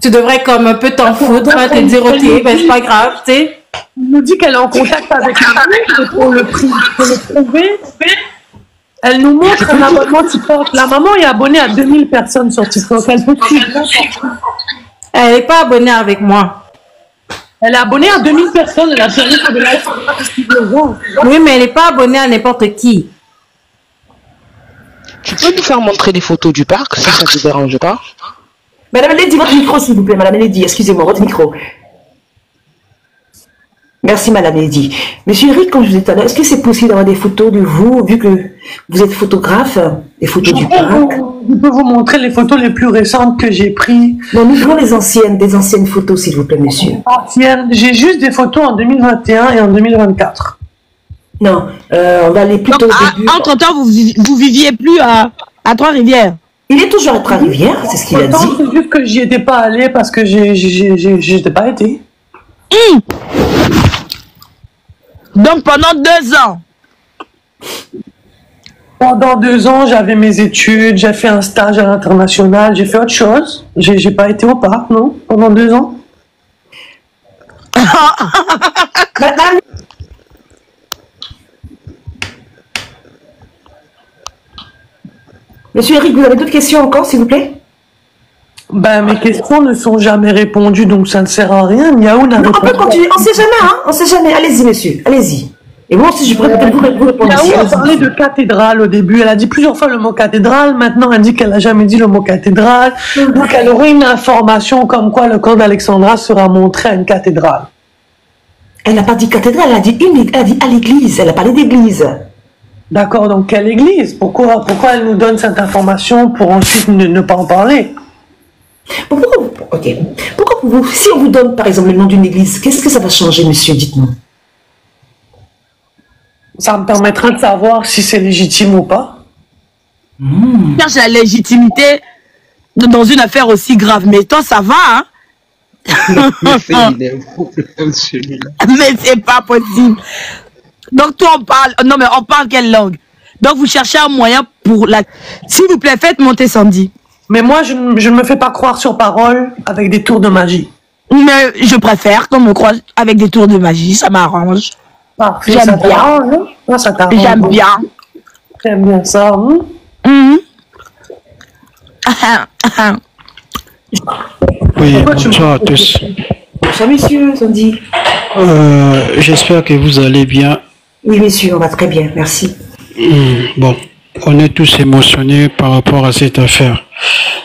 tu devrais comme un peu t'en foutre, te dire, ok, ben c'est pas grave, tu sais. Elle nous dit qu'elle est en contact avec la mère pour le prouver. Elle nous montre un abonnement TikTok. La maman est abonnée à 2000 personnes sur TikTok. Elle peut suivre. Elle n'est pas abonnée avec moi. Elle est abonnée à 2000 personnes. Elle a permis de la Oui, mais elle n'est pas abonnée à n'importe qui. Tu peux nous faire montrer les photos du parc, si ça te dérange pas? Madame Lady, votre micro, s'il vous plaît. Madame Lady, excusez-moi, votre micro. Merci, Madame Lady. Monsieur Eric, comme je vous disais tout à l'heure, est-ce que c'est possible d'avoir des photos de vous, vu que vous êtes photographe, des photos du parc? Je peux vous montrer les photos les plus récentes que j'ai prises. Non, nous voulons des anciennes photos, s'il vous plaît, monsieur. Anciennes. J'ai juste des photos en 2021 et en 2024. Non, on va aller plutôt au début. Entre-temps, vous viviez plus à Trois-Rivières. Il est toujours à Trois-Rivières, c'est ce qu'il a dit. C'est juste que j'y étais pas allé parce que j'étais pas été. Donc pendant 2 ans. Pendant 2 ans, j'avais mes études, j'ai fait un stage à l'international, j'ai fait autre chose. J'ai pas été au parc, non, pendant 2 ans. Monsieur Eric, vous avez d'autres questions encore, s'il vous plaît? Ben, mes questions ne sont jamais répondues, donc ça ne sert à rien. Niaou n'a Non, répondu. on peut continuer, on sait jamais, hein, on sait jamais. Allez-y, monsieur, allez-y. Et moi aussi, je pourrais peut-être vous répondre. Niaou a parlé de cathédrale au début. Elle a dit plusieurs fois le mot cathédrale. Maintenant, elle dit qu'elle n'a jamais dit le mot cathédrale. Donc, elle aurait une information comme quoi le corps d'Alexandra sera montré à une cathédrale. Elle n'a pas dit cathédrale, elle a dit à l'église. Elle a parlé d'église. D'accord, donc quelle église? Pourquoi elle nous donne cette information pour ensuite ne pas en parler? Pourquoi vous, si on vous donne par exemple le nom d'une église, qu'est-ce que ça va changer, monsieur? Dites-moi. Ça me permettra de savoir si c'est légitime ou pas. Cherche la légitimité dans une affaire aussi grave. Mais toi, ça va, hein? Mais c'est pas possible. Donc toi, on parle... Non, mais on parle quelle langue? Donc vous cherchez un moyen pour la... S'il vous plaît, faites monter Sandy. Mais moi, je ne me fais pas croire sur parole avec des tours de magie. Mais je préfère qu'on me croie avec des tours de magie. Ça m'arrange. J'aime bien. J'aime bien. J'aime bien ça. Oui, bonsoir à tous. Bonsoir, monsieur Sandy. J'espère que vous allez bien. Oui, monsieur, on va très bien, merci. Bon, on est tous émotionnés par rapport à cette affaire.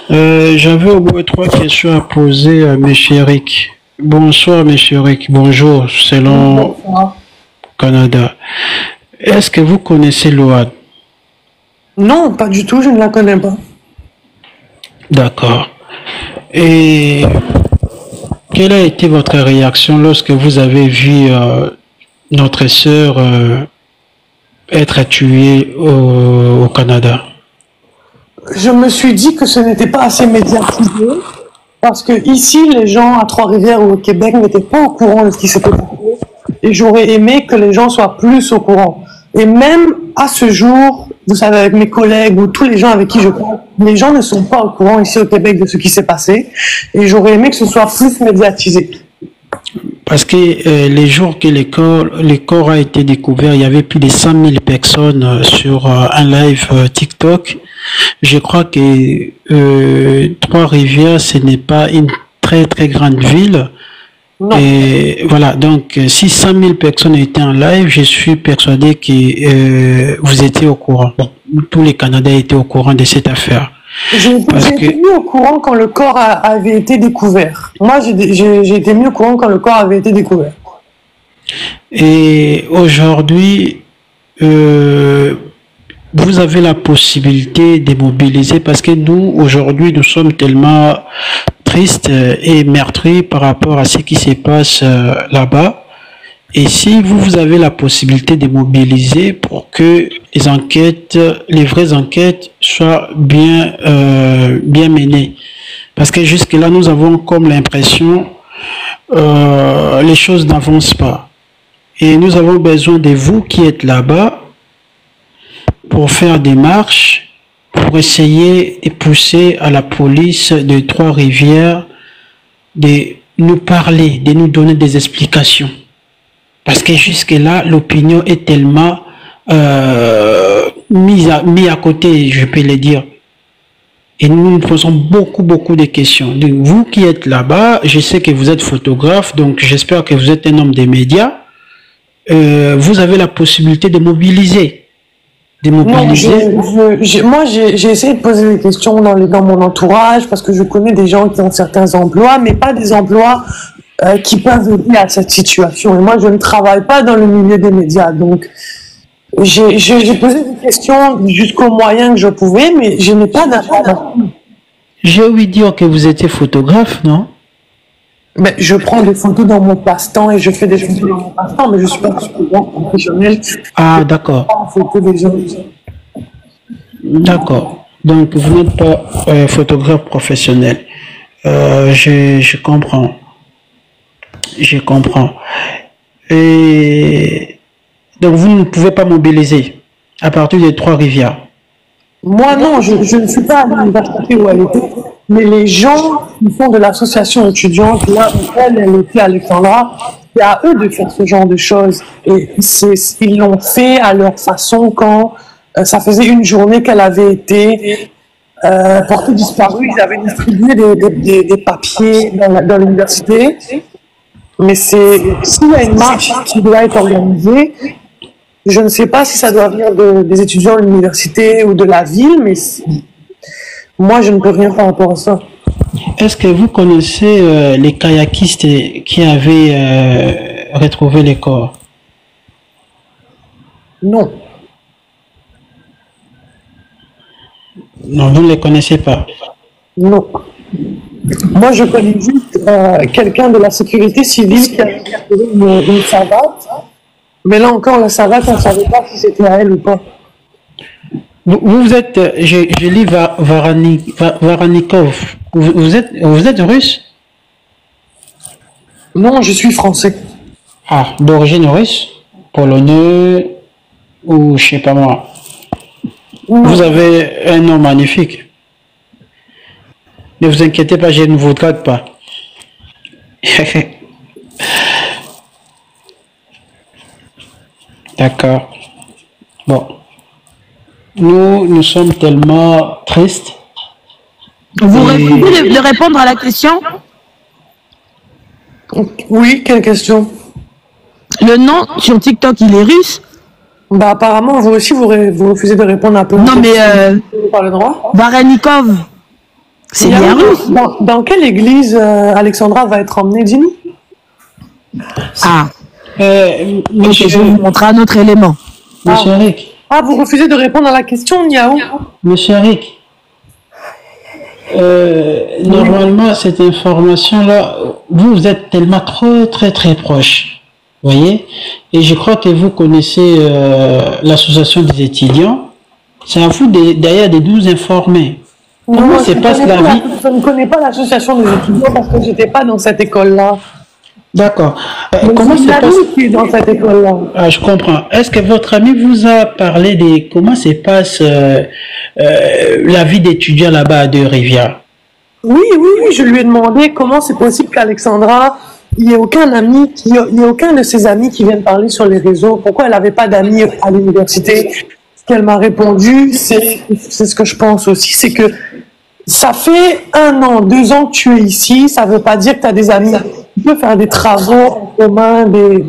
J'avais au moins 3 questions à poser à M. Eric. Bonsoir, M. Eric. Bonjour, selon Canada. Est-ce que vous connaissez Loane? Non, pas du tout, je ne la connais pas. D'accord. Et quelle a été votre réaction lorsque vous avez vu notre sœur être tuée au Canada? Je me suis dit que ce n'était pas assez médiatisé, parce que ici, les gens à Trois-Rivières ou au Québec n'étaient pas au courant de ce qui s'était passé, et j'aurais aimé que les gens soient plus au courant. Et même à ce jour, vous savez, avec mes collègues ou tous les gens avec qui je parle, les gens ne sont pas au courant ici au Québec de ce qui s'est passé, et j'aurais aimé que ce soit plus médiatisé. Parce que les jours que le corps a été découvert, il y avait plus de 100 000 personnes sur un live TikTok. Je crois que Trois-Rivières, ce n'est pas une très très grande ville. Non. Et voilà, donc si 100 000 personnes étaient en live, je suis persuadé que vous étiez au courant. Bon, tous les Canadiens étaient au courant de cette affaire. J'ai été mis au courant quand le corps avait été découvert. Moi, j'ai été mis au courant quand le corps avait été découvert. Et aujourd'hui, vous avez la possibilité de mobiliser, parce que nous, aujourd'hui, nous sommes tellement tristes et meurtris par rapport à ce qui se passe là-bas. Et si vous avez la possibilité de mobiliser pour que les enquêtes, les vraies enquêtes soient bien menées. Parce que jusque-là, nous avons comme l'impression les choses n'avancent pas. Et nous avons besoin de vous qui êtes là-bas pour faire des marches, pour essayer de pousser à la police de Trois-Rivières de nous parler, de nous donner des explications. Parce que jusque-là, l'opinion est tellement mise à côté, je peux le dire. Et nous nous posons beaucoup de questions. Donc, vous qui êtes là-bas, je sais que vous êtes photographe, donc j'espère que vous êtes un homme des médias. Vous avez la possibilité de mobiliser. Moi, j'ai essayé de poser des questions dans mon entourage, parce que je connais des gens qui ont certains emplois, mais pas des emplois qui peuvent aider à cette situation. Et moi, je ne travaille pas dans le milieu des médias, donc j'ai posé des questions jusqu'au moyen que je pouvais, mais je n'ai pas d'informations. J'ai ouï dire que vous étiez photographe, non? Mais je prends des photos dans mon passe-temps et je fais des photos dans mon passe-temps, mais je suis pas professionnel. Ah, d'accord. D'accord. Donc, vous n'êtes pas photographe professionnel. Je comprends. Je comprends. Et donc, vous ne pouvez pas mobiliser à partir des Trois-Rivières. Moi, non, je ne suis pas à l'université où elle était, mais les gens qui font de l'association étudiante, là où elle était à Alexandra, c'est à eux de faire ce genre de choses. Et ils l'ont fait à leur façon quand ça faisait une journée qu'elle avait été portée disparue. Ils avaient distribué des papiers dans l'université. Mais s'il y a une marche qui doit être organisée, je ne sais pas si ça doit venir des étudiants de l'université ou de la ville, mais moi, je ne peux rien par rapport à ça. Est-ce que vous connaissez les kayakistes qui avaient retrouvé les corps? Non. Non, vous ne les connaissez pas. Non. Moi, je connais juste quelqu'un de la sécurité civile qui a interpellé une savate. Mais là encore, la savate, on ne savait pas si c'était à elle ou pas. Vous êtes, je lis Varanikov. Vous êtes russe? Non, je suis français. Ah, d'origine russe? Polonais? Ou je sais pas moi. Non. Vous avez un nom magnifique. Ne vous inquiétez pas, je ne vous regarde pas. D'accord. Bon. Nous sommes tellement tristes. Vous Et- refusez de répondre à la question? Oui, quelle question? Le nom sur TikTok, il est russe? Bah apparemment, vous aussi, vous refusez de répondre à peu. Non, mais Vous parlez droit. Varenikov, c'est bien russe. Dans quelle église Alexandra va être emmenée, dis-nous? Ah, ok, Monsieur, je vais vous montrer un autre élément. Monsieur Eric, Ah, vous refusez de répondre à la question, Niao? Monsieur Eric, normalement, cette information-là, vous êtes tellement très proche, voyez, et je crois que vous connaissez l'association des étudiants. C'est à vous d'ailleurs de nous informer. Comment se passe la vie? Je ne connais pas l'association des étudiants parce que j'étais pas dans cette école-là. D'accord. Mais Comment c'est se une passe? amie qui est dans cette école-là. Ah, je comprends. Est-ce que votre ami vous a parlé de comment se passe la vie d'étudiant là-bas à Deux-Rivières? Oui, je lui ai demandé comment c'est possible qu'Alexandra, il n'y ait aucun ami, il y ait aucun de ses amis qui viennent parler sur les réseaux. Pourquoi elle n'avait pas d'amis à l'université? Ce qu'elle m'a répondu, c'est ce que je pense aussi, c'est que ça fait 1 an, 2 ans que tu es ici, ça ne veut pas dire que tu as des amis. Tu peux faire des travaux en commun, des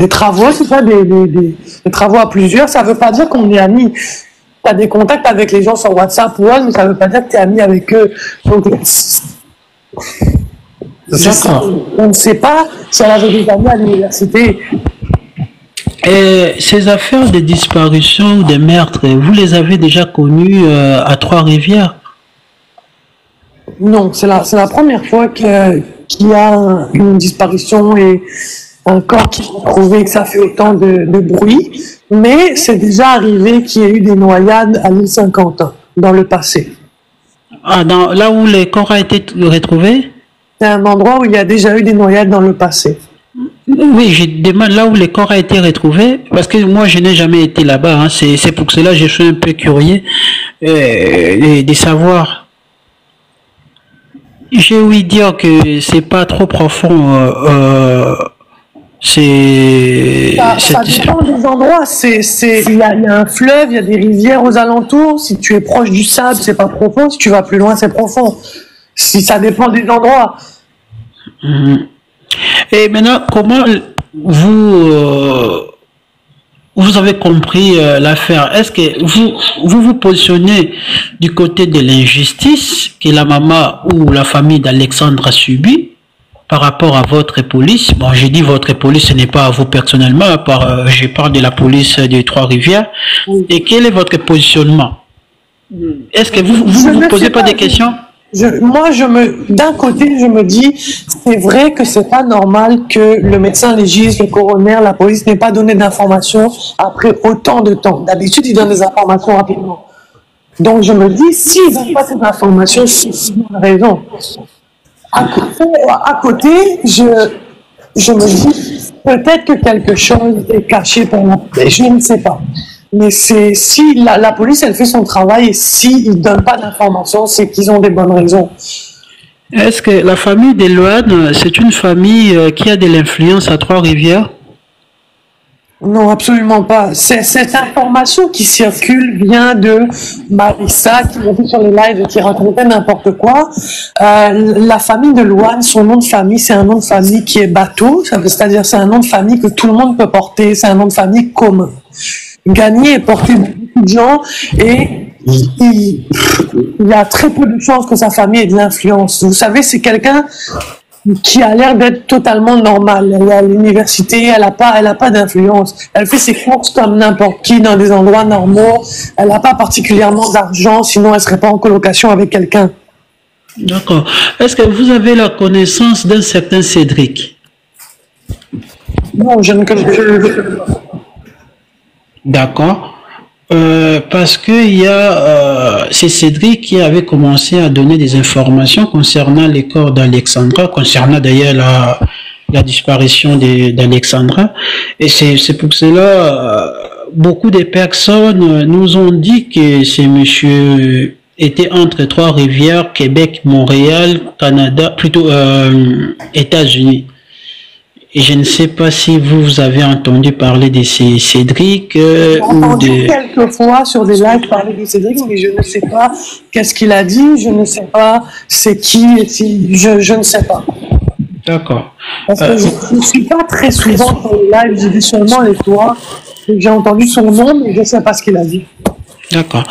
travaux, c'est ça, des travaux à plusieurs, ça ne veut pas dire qu'on est amis. Tu as des contacts avec les gens sur WhatsApp ou autre, mais ça ne veut pas dire que tu es ami avec eux. Donc, D'accord. on ne sait pas si elle avait des amis à l'université. Et ces affaires de disparition ou de meurtres, vous les avez déjà connues à Trois-Rivières? Non, c'est la première fois qu'il y a une disparition et un corps qui est retrouvé, que ça fait autant de bruit. Mais c'est déjà arrivé qu'il y ait eu des noyades à l'île Saint-Quentin, dans le passé. Ah, là où les corps ont été retrouvés? C'est un endroit où il y a déjà eu des noyades dans le passé. Oui, je demande là où les corps ont été retrouvés, parce que moi je n'ai jamais été là-bas, hein. C'est pour cela que je suis un peu curieux de savoir. J'ai ouï dire que c'est pas trop profond. Ça dépend des endroits. Il y a un fleuve, il y a des rivières aux alentours. Si tu es proche du sable, c'est pas profond. Si tu vas plus loin, c'est profond. Si ça dépend des endroits. Et maintenant, comment vous avez compris l'affaire? Est-ce que vous positionnez du côté de l'injustice que la maman ou la famille d'Alexandre a subi par rapport à votre police? Bon, j'ai dit votre police, ce n'est pas à vous personnellement, je parle de la police de Trois-Rivières. Oui. Et quel est votre positionnement? Est-ce que vous ne posez pas des questions? D'un côté, je me dis, c'est vrai que c'est pas normal que le médecin légiste, le coroner, la police n'ait pas donné d'informations après autant de temps. D'habitude, ils donnent des informations rapidement. Donc, je me dis, s'ils n'ont pas ces informations, ils ont raison. À côté, je me dis, peut-être que quelque chose est caché pour moi. Je ne sais pas. Mais si la police, elle fait son travail et s'ils ne donnent pas d'informations, c'est qu'ils ont des bonnes raisons. Est-ce que la famille des Loane, c'est une famille qui a de l'influence à Trois-Rivières? Non, absolument pas. Cette information qui circule vient de Marissa, qui m'a vu sur les lives et qui racontait n'importe quoi. La famille de Loane, son nom de famille, c'est un nom de famille qui est bateau, c'est-à-dire c'est un nom de famille que tout le monde peut porter, c'est un nom de famille commun. Gagné est porté par beaucoup de gens et il y a très peu de chances que sa famille ait de l'influence. Vous savez, c'est quelqu'un qui a l'air d'être totalement normale. Elle est à l'université, elle a pas d'influence. Elle fait ses courses comme n'importe qui dans des endroits normaux. Elle n'a pas particulièrement d'argent, sinon elle serait pas en colocation avec quelqu'un. D'accord. Est-ce que vous avez la connaissance d'un certain Cédric? Non, je ne connais pas. D'accord. Parce que c'est Cédric qui avait commencé à donner des informations concernant les corps d'Alexandra, concernant d'ailleurs la disparition d'Alexandra. Et c'est pour cela, beaucoup de personnes nous ont dit que ce monsieur était entre Trois-Rivières, Québec, Montréal, Canada, plutôt États-Unis. Et je ne sais pas si vous avez entendu parler de ces Cédric. J'ai entendu quelques fois sur des lives parler de Cédric, mais je ne sais pas qu'est-ce qu'il a dit, je ne sais pas c'est qui, je ne sais pas. D'accord. Parce que je ne suis pas très souvent sur les lives, j'ai vu seulement les toits, j'ai entendu son nom, mais je ne sais pas ce qu'il a dit. D'accord.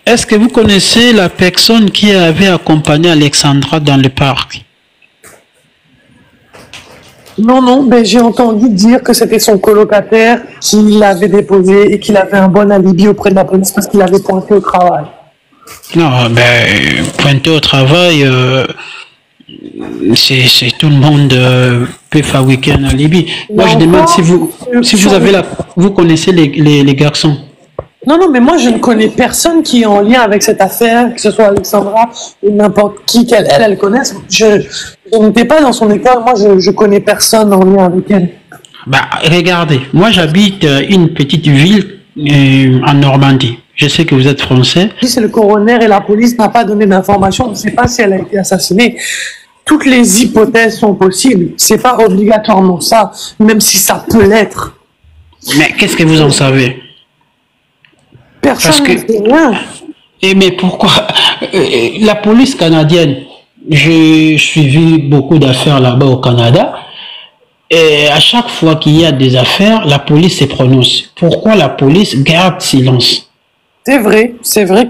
Est-ce que vous connaissez la personne qui avait accompagné Alexandra dans le parc? Non, mais j'ai entendu dire que c'était son colocataire qui l'avait déposé et qu'il avait un bon alibi auprès de la police parce qu'il avait pointé au travail. Non, pointer au travail, c'est tout le monde peut fabriquer un alibi. Moi, je demande si vous avez vous connaissez les garçons. Non, mais moi, je ne connais personne qui est en lien avec cette affaire, que ce soit Alexandra ou n'importe qui qu'elle connaisse. Je n'étais pas dans son école, moi, je connais personne en lien avec elle. Regardez, moi, j'habite une petite ville en Normandie. Je sais que vous êtes français. Si c'est le coroner et la police n'a pas donné d'informations, on ne sait pas si elle a été assassinée. Toutes les hypothèses sont possibles. C'est pas obligatoirement ça, même si ça peut l'être. Mais qu'est-ce que vous en savez? Personne ne sait rien. Mais pourquoi la police canadienne, j'ai suivi beaucoup d'affaires là-bas au Canada, et à chaque fois qu'il y a des affaires, la police se prononce. Pourquoi la police garde silence? C'est vrai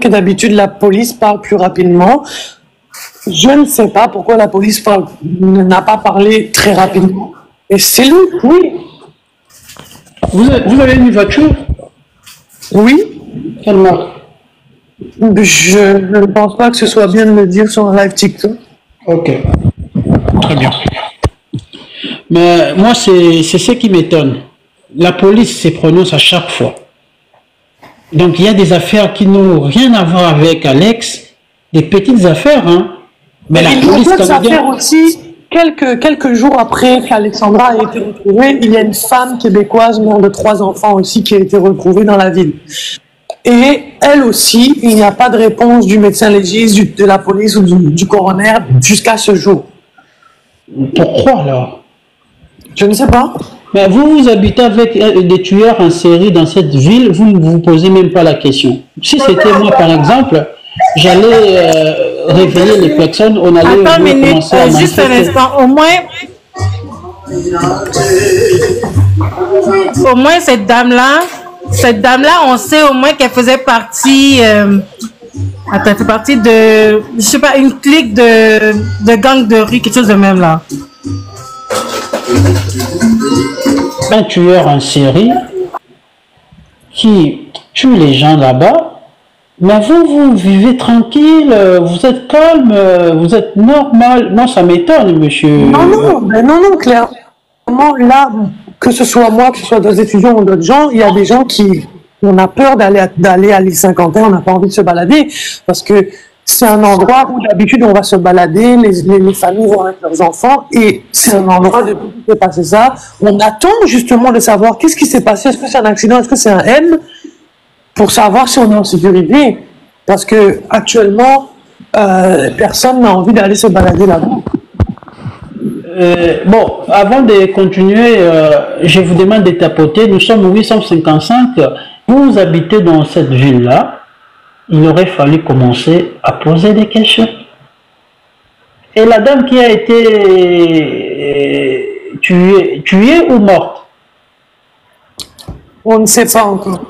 que d'habitude la police parle plus rapidement. Je ne sais pas pourquoi la police n'a pas parlé très rapidement. Et c'est lui, oui. Vous avez une voiture? Oui. Quelle marque? Je ne pense pas que ce soit bien de le dire sur un live TikTok. Ok. Très bien. Mais moi, c'est ce qui m'étonne. La police se prononce à chaque fois. Donc, il y a des affaires qui n'ont rien à voir avec Alex, des petites affaires, hein. Mais la police canadienne aussi, quelques jours après qu'Alexandra a été retrouvée, il y a une femme québécoise, mère de 3 enfants aussi, qui a été retrouvée dans la ville. Et elle aussi, il n'y a pas de réponse du médecin légiste, de la police ou du coroner jusqu'à ce jour. Pourquoi alors? Je ne sais pas. Mais vous habitez avec des tueurs en série dans cette ville, vous ne vous posez même pas la question. Si c'était moi par exemple, j'allais réveiller les personnes, on allait commencer à juste un instant, au moins cette dame-là, on sait au moins qu'elle faisait partie, fait partie de, je sais pas, une clique de gang de rue, quelque chose de même là. Un tueur en série qui tue les gens là-bas, mais vous vivez tranquille, vous êtes calme, vous êtes normal. Non, ça m'étonne, monsieur. Non, clairement, là, que ce soit moi, que ce soit d'autres étudiants ou d'autres gens, il y a des gens on a peur d'aller à l'île Saint-Quentin, on n'a pas envie de se balader, parce que c'est un endroit où d'habitude on va se balader, les familles vont avec leurs enfants, et c'est un endroit depuis qu'il s'est passé ça. On attend justement de savoir qu'est-ce qui s'est passé, est-ce que c'est un accident, est-ce que c'est un M, pour savoir si on est en sécurité, parce que actuellement personne n'a envie d'aller se balader là-bas. Bon, avant de continuer, je vous demande de tapoter. Nous sommes 855. Vous habitez dans cette ville-là. Il aurait fallu commencer à poser des questions. Et la dame qui a été tuée ou morte? On ne sait pas encore.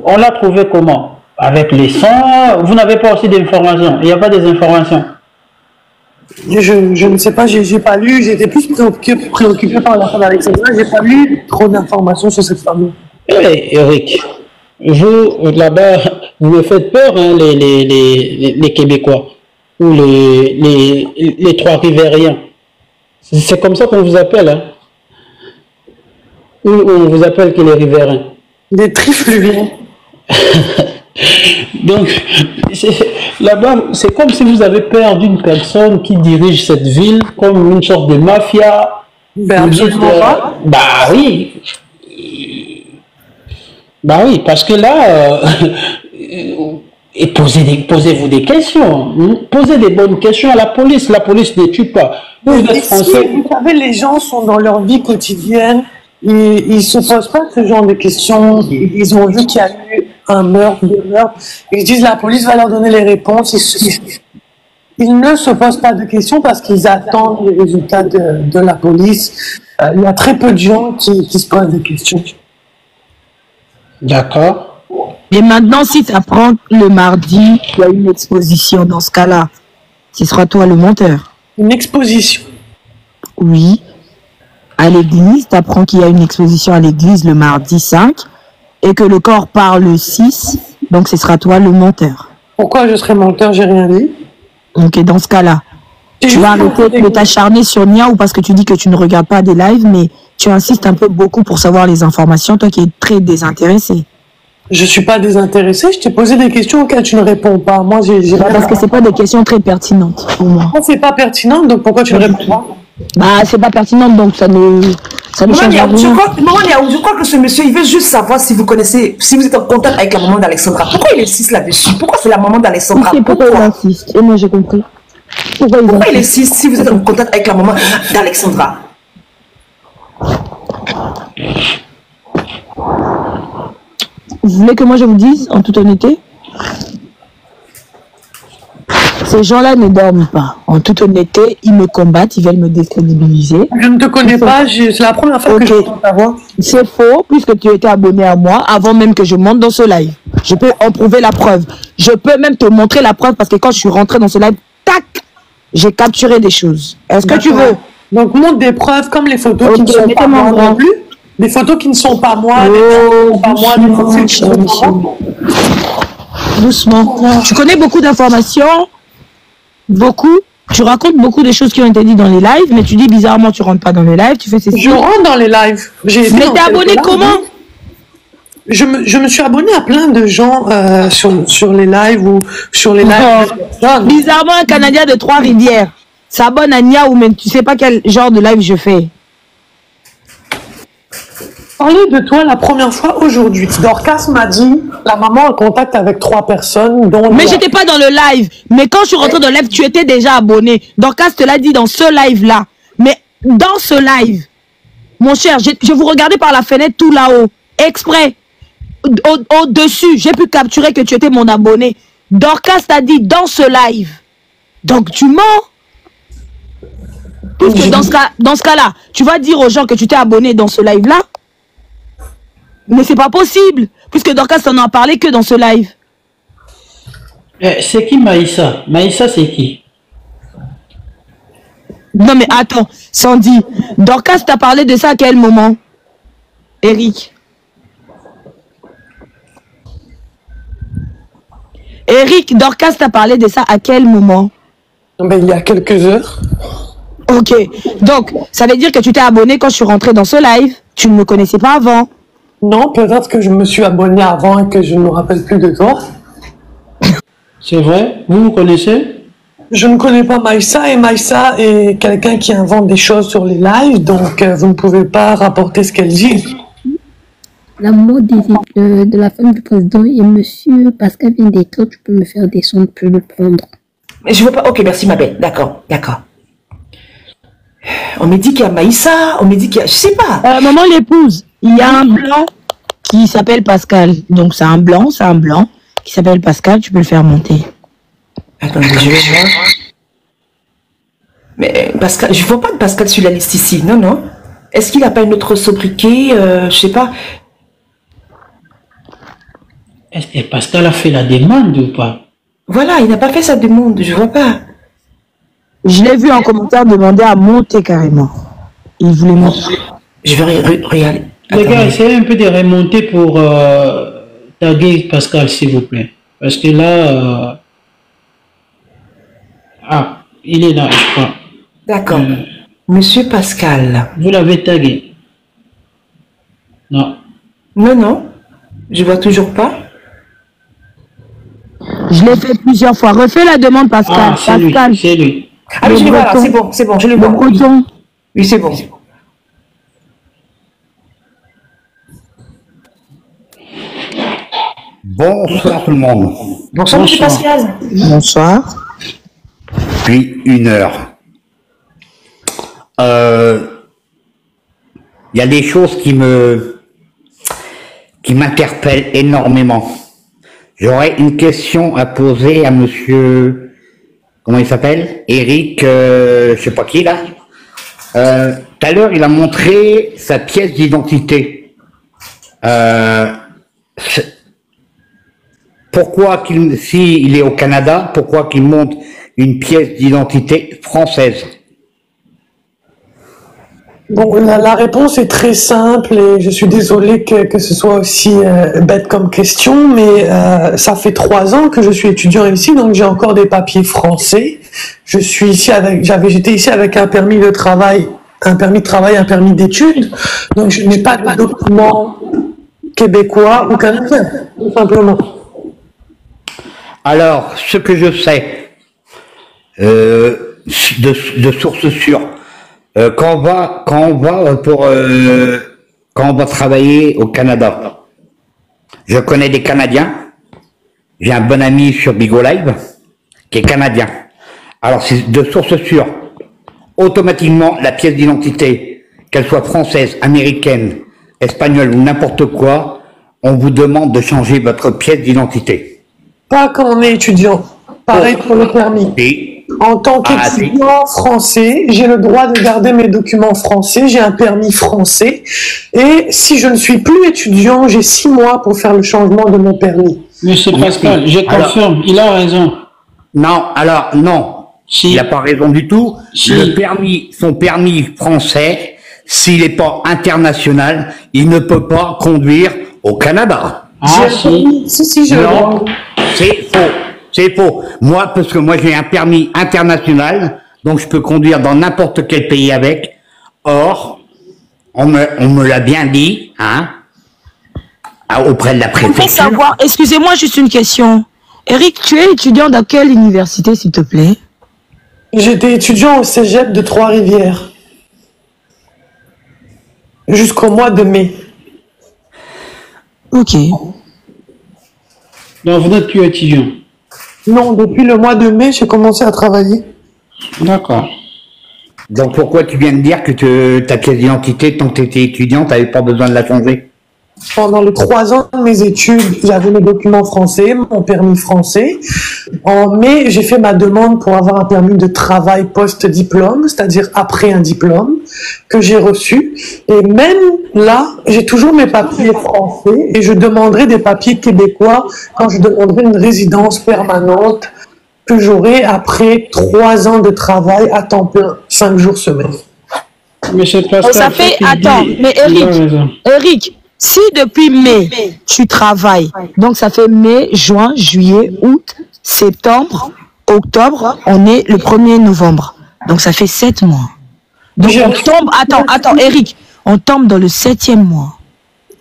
On l'a trouvée comment? Avec les sangs? Vous n'avez pas aussi d'informations? Il n'y a pas des informations? Je ne sais pas, j'ai pas lu, j'étais plus préoccupé par la femme d'Alexandra, j'ai pas lu trop d'informations sur cette femme. Eh, Eric, vous, là-bas, vous me faites peur, hein, les Québécois, ou les Trois-Rivériens. C'est comme ça qu'on vous appelle, hein. Ou on vous appelle que les riverains. Des trifluviens. Donc, là-bas, c'est comme si vous avez peur d'une personne qui dirige cette ville comme une sorte de mafia. Ben, absolument pas. Bah oui. Bah oui, parce que là, et posez-vous des questions. Hein. Posez des bonnes questions à la police. La police ne tue pas. Vous êtes français. Vous savez, les gens sont dans leur vie quotidienne. Ils se posent pas ce genre de questions. Ils ont vu qu'il y a eu un meurtre, deux meurtres. Ils disent la police va leur donner les réponses. Ils ne se posent pas de questions parce qu'ils attendent les résultats de la police. Il y a très peu de gens qui se posent des questions. D'accord. Et maintenant, si tu apprends le mardi qu'il y a une exposition dans ce cas-là, ce sera toi le menteur. Une exposition? Oui. À l'église, tu apprends qu'il y a une exposition à l'église le mardi 5 et que le corps part le 6, donc ce sera toi le menteur. Pourquoi je serais menteur? J'ai rien dit. Ok, dans ce cas-là, tu vas arrêter de t'acharner sur Nia ou parce que tu dis que tu ne regardes pas des lives, mais tu insistes un peu beaucoup pour savoir les informations, toi qui es très désintéressé. Je suis pas désintéressé, je t'ai posé des questions auxquelles tu ne réponds pas. Moi, j'ai parce que c'est pas des questions très pertinentes pour moi. Moi, c'est pas pertinent, donc pourquoi tu ne réponds pas? Bah, c'est pas pertinent, donc ça ne change rien. Je crois que ce monsieur, il veut juste savoir si vous connaissez, si vous êtes en contact avec la maman d'Alexandra. Pourquoi il insiste là-dessus? Pourquoi c'est la maman d'Alexandra? Pourquoi il insiste? Et moi, j'ai compris. Pourquoi il insiste si vous êtes en contact avec la maman d'Alexandra? Vous voulez que moi je vous dise, en toute honnêteté? Ces gens-là ne dorment pas. En toute honnêteté, ils me combattent, ils veulent me décrédibiliser. Je ne te connais pas, c'est la première fois que je t'entends ta voix. C'est faux, puisque tu étais abonné à moi avant même que je monte dans ce live. Je peux en prouver la preuve. Je peux même te montrer la preuve parce que quand je suis rentrée dans ce live, tac, j'ai capturé des choses. Est-ce que tu veux? Donc montre des preuves comme les photos qui ne sont pas moi non plus. Des photos qui ne sont pas moi, des photos qui ne sont pas moi. Doucement. Tu connais beaucoup d'informations. Beaucoup. Tu racontes beaucoup de choses qui ont été dites dans les lives, mais tu dis bizarrement tu rentres pas dans les lives, tu fais ceci. Je rentre dans les lives. Mais t'es abonné comment? Je me suis abonné à plein de gens sur les lives ou sur les lives. Bizarrement, un Canadien de Trois-Rivières s'abonne à Nia ou même tu sais pas quel genre de live je fais. Parler de toi la première fois aujourd'hui. Dorcas m'a dit, la maman a contact avec 3 personnes, dont... Mais j'étais pas dans le live. Mais quand je suis rentrée dans le live, tu étais déjà abonné. Dorcas te l'a dit dans ce live-là. Mais dans ce live, mon cher, je vous regardais par la fenêtre tout là-haut. Exprès. Au-dessus, j'ai pu capturer que tu étais mon abonné. Dorcas t'a dit dans ce live. Donc tu mens. Puisque dans ce cas-là, tu vas dire aux gens que tu t'es abonné dans ce live-là. Mais c'est pas possible, puisque Dorcas n'en a parlé que dans ce live. C'est qui Maïssa? Maïssa, c'est qui? Non mais attends, Sandy, Dorcas t'a parlé de ça à quel moment? Eric, Dorcas t'a parlé de ça à quel moment? Ben, il y a quelques heures. Ok, donc ça veut dire que tu t'es abonné quand je suis rentrée dans ce live. Tu ne me connaissais pas avant. Non, peut-être que je me suis abonné avant et que je ne me rappelle plus de toi. C'est vrai? Vous connaissez? Je ne connais pas Maïssa et Maïssa est quelqu'un qui invente des choses sur les lives, donc vous ne pouvez pas rapporter ce qu'elle dit. La mort de la femme du président et monsieur Pascal vient d'être, tu peux me faire descendre, peux le prendre. Mais je veux pas. Ok, merci ma belle. D'accord. On me dit qu'il y a Maïssa, on me dit qu'il y a... Je sais pas. Maman l'épouse, il y a un blanc qui s'appelle Pascal. Donc c'est un blanc qui s'appelle Pascal, tu peux le faire monter. Attendez, je vais voir. Mais Pascal, je vois pas de Pascal sur la liste ici. Non. Est-ce qu'il n'a pas une autre sobriquet? Je sais pas. Est-ce que Pascal a fait la demande ou pas? Voilà, il n'a pas fait sa demande, je vois pas. Je l'ai vu en commentaire demander à monter carrément. Il voulait monter. Je vais regarder. Les gars, essayez un peu de remonter pour taguer Pascal, s'il vous plaît. Parce que là... Ah, il est là, je crois. D'accord. Monsieur Pascal. Vous l'avez tagué? Non. Non, non. Je vois toujours pas. Je l'ai fait plusieurs fois. Refais la demande, Pascal. Ah, c'est lui, Pascal. c'est lui. Ah oui, je le vois là, c'est bon, je le vois. Le breton. Oui, c'est bon. Bonsoir tout le monde. Bonsoir, monsieur Pascal. Bonsoir. Depuis 1 heure. Il y a des choses qui m'interpellent énormément. J'aurais une question à poser à monsieur, comment il s'appelle? Eric, je sais pas qui là. Tout à l'heure, il a montré sa pièce d'identité. Pourquoi s'il est au Canada, pourquoi qu'il montre une pièce d'identité française? Bon, la réponse est très simple et je suis désolée que ce soit aussi bête comme question, mais ça fait 3 ans que je suis étudiant ici, donc j'ai encore des papiers français. J'étais ici avec un permis de travail, un permis d'études, donc je n'ai pas de documents québécois ou canadiens, tout simplement. Alors, ce que je sais de sources sûres, quand on va travailler au Canada, je connais des Canadiens. J'ai un bon ami sur Bigo Live qui est canadien. Alors, c'est de sources sûres. Automatiquement, la pièce d'identité, qu'elle soit française, américaine, espagnole ou n'importe quoi, on vous demande de changer votre pièce d'identité. Pas quand on est étudiant. Pareil pour le permis. Et en tant qu'étudiant français, j'ai le droit de garder mes documents français, j'ai un permis français, et si je ne suis plus étudiant, j'ai 6 mois pour faire le changement de mon permis. Monsieur Pascal, je confirme, il a raison. Non, alors, non. Si. Il n'a pas raison du tout. Si. Son permis français, s'il n'est pas international, il ne peut pas conduire au Canada. Ah, si, je non, c'est faux. C'est faux. Moi, parce que moi, j'ai un permis international, donc je peux conduire dans n'importe quel pays avec. Or, on me l'a bien dit, hein, auprès de la préfecture. Savoir, excusez-moi, juste une question. Eric, tu es étudiant dans quelle université, s'il te plaît? J'étais étudiant au cégep de Trois-Rivières. Jusqu'au mois de mai. Ok. Donc, vous n'êtes plus étudiant? Non, depuis le mois de mai, j'ai commencé à travailler. D'accord. Donc pourquoi tu viens de dire que ta pièce d'identité, tant que tu étais étudiant, tu n'avais pas besoin de la changer? Pendant les 3 ans de mes études, j'avais mes documents français, mon permis français. En mai, j'ai fait ma demande pour avoir un permis de travail post-diplôme, c'est-à-dire après un diplôme, que j'ai reçu. Et même là, j'ai toujours mes papiers français et je demanderai des papiers québécois quand je demanderai une résidence permanente que j'aurai après 3 ans de travail à temps plein, 5 jours semaine. Monsieur Pascal, ça fait... Attends, mais Eric, si depuis mai, tu travailles, donc ça fait mai, juin, juillet, août, septembre, octobre, on est le 1er novembre. Donc ça fait 7 mois. Donc on tombe, attends, Eric, on tombe dans le 7e mois.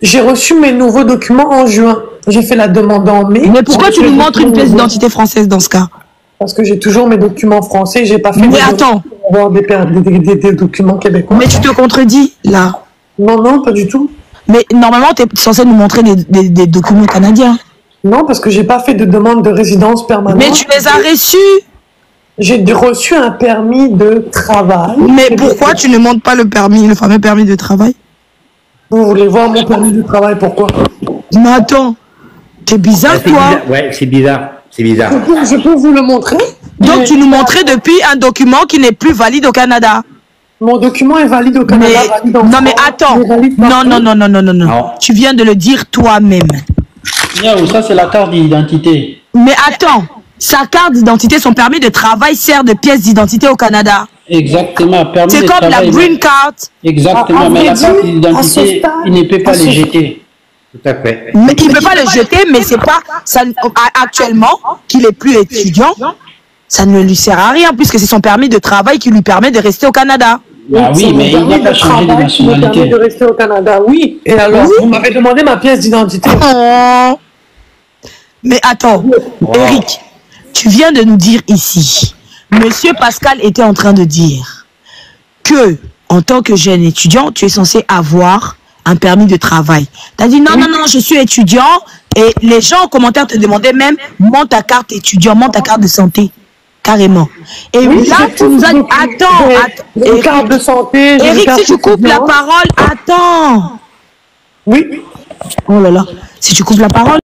J'ai reçu mes nouveaux documents en juin. J'ai fait la demande en mai. Mais pourquoi tu nous montres une pièce d'identité française dans ce cas? Parce que j'ai toujours mes documents français, j'ai pas fait mais attends. Avoir des documents québécois. Mais tu te contredis, là. Non, pas du tout. Mais normalement, tu es censé nous montrer des documents canadiens. Non, parce que j'ai pas fait de demande de résidence permanente. Mais tu les as reçus. J'ai reçu un permis de travail. Mais pourquoi tu ne montres pas le permis, le fameux permis de travail? Vous voulez voir mon permis de travail, pourquoi? Mais attends, t'es bizarre, toi. Ouais, c'est bizarre. C'est bizarre. Je peux vous le montrer? Donc tu nous montrais depuis un document qui n'est plus valide au Canada. Mon document est valide au Canada. Non, mais attends. Non. Tu viens de le dire toi-même. Ça, c'est la carte d'identité. Mais attends. sa carte d'identité, son permis de travail sert de pièce d'identité au Canada. Exactement. C'est comme la green card. Exactement, mais la carte d'identité, il ne peut pas les jeter. Tout à fait. Mais il ne peut pas le jeter, mais c'est pas ça, actuellement qu'il est plus étudiant, ça ne lui sert à rien puisque c'est son permis de travail qui lui permet de rester au Canada. Ah oui, mais il n'a pas changé de nationalité. De rester au Canada, oui. Et alors, vous m'avez demandé ma pièce d'identité. Oh. Mais attends, Eric, tu viens de nous dire ici, Monsieur Pascal était en train de dire que, en tant que jeune étudiant, tu es censé avoir un permis de travail. Tu as dit non, non, non, je suis étudiant. Et les gens en commentaire te demandaient même, monte ta carte étudiant, monte ta carte de santé. Carrément. Et oui, là, tu nous as dit, attends, Eric, carte de santé, Eric, si tu coupes la parole, attends. Oui. Oh là là, si tu coupes la parole.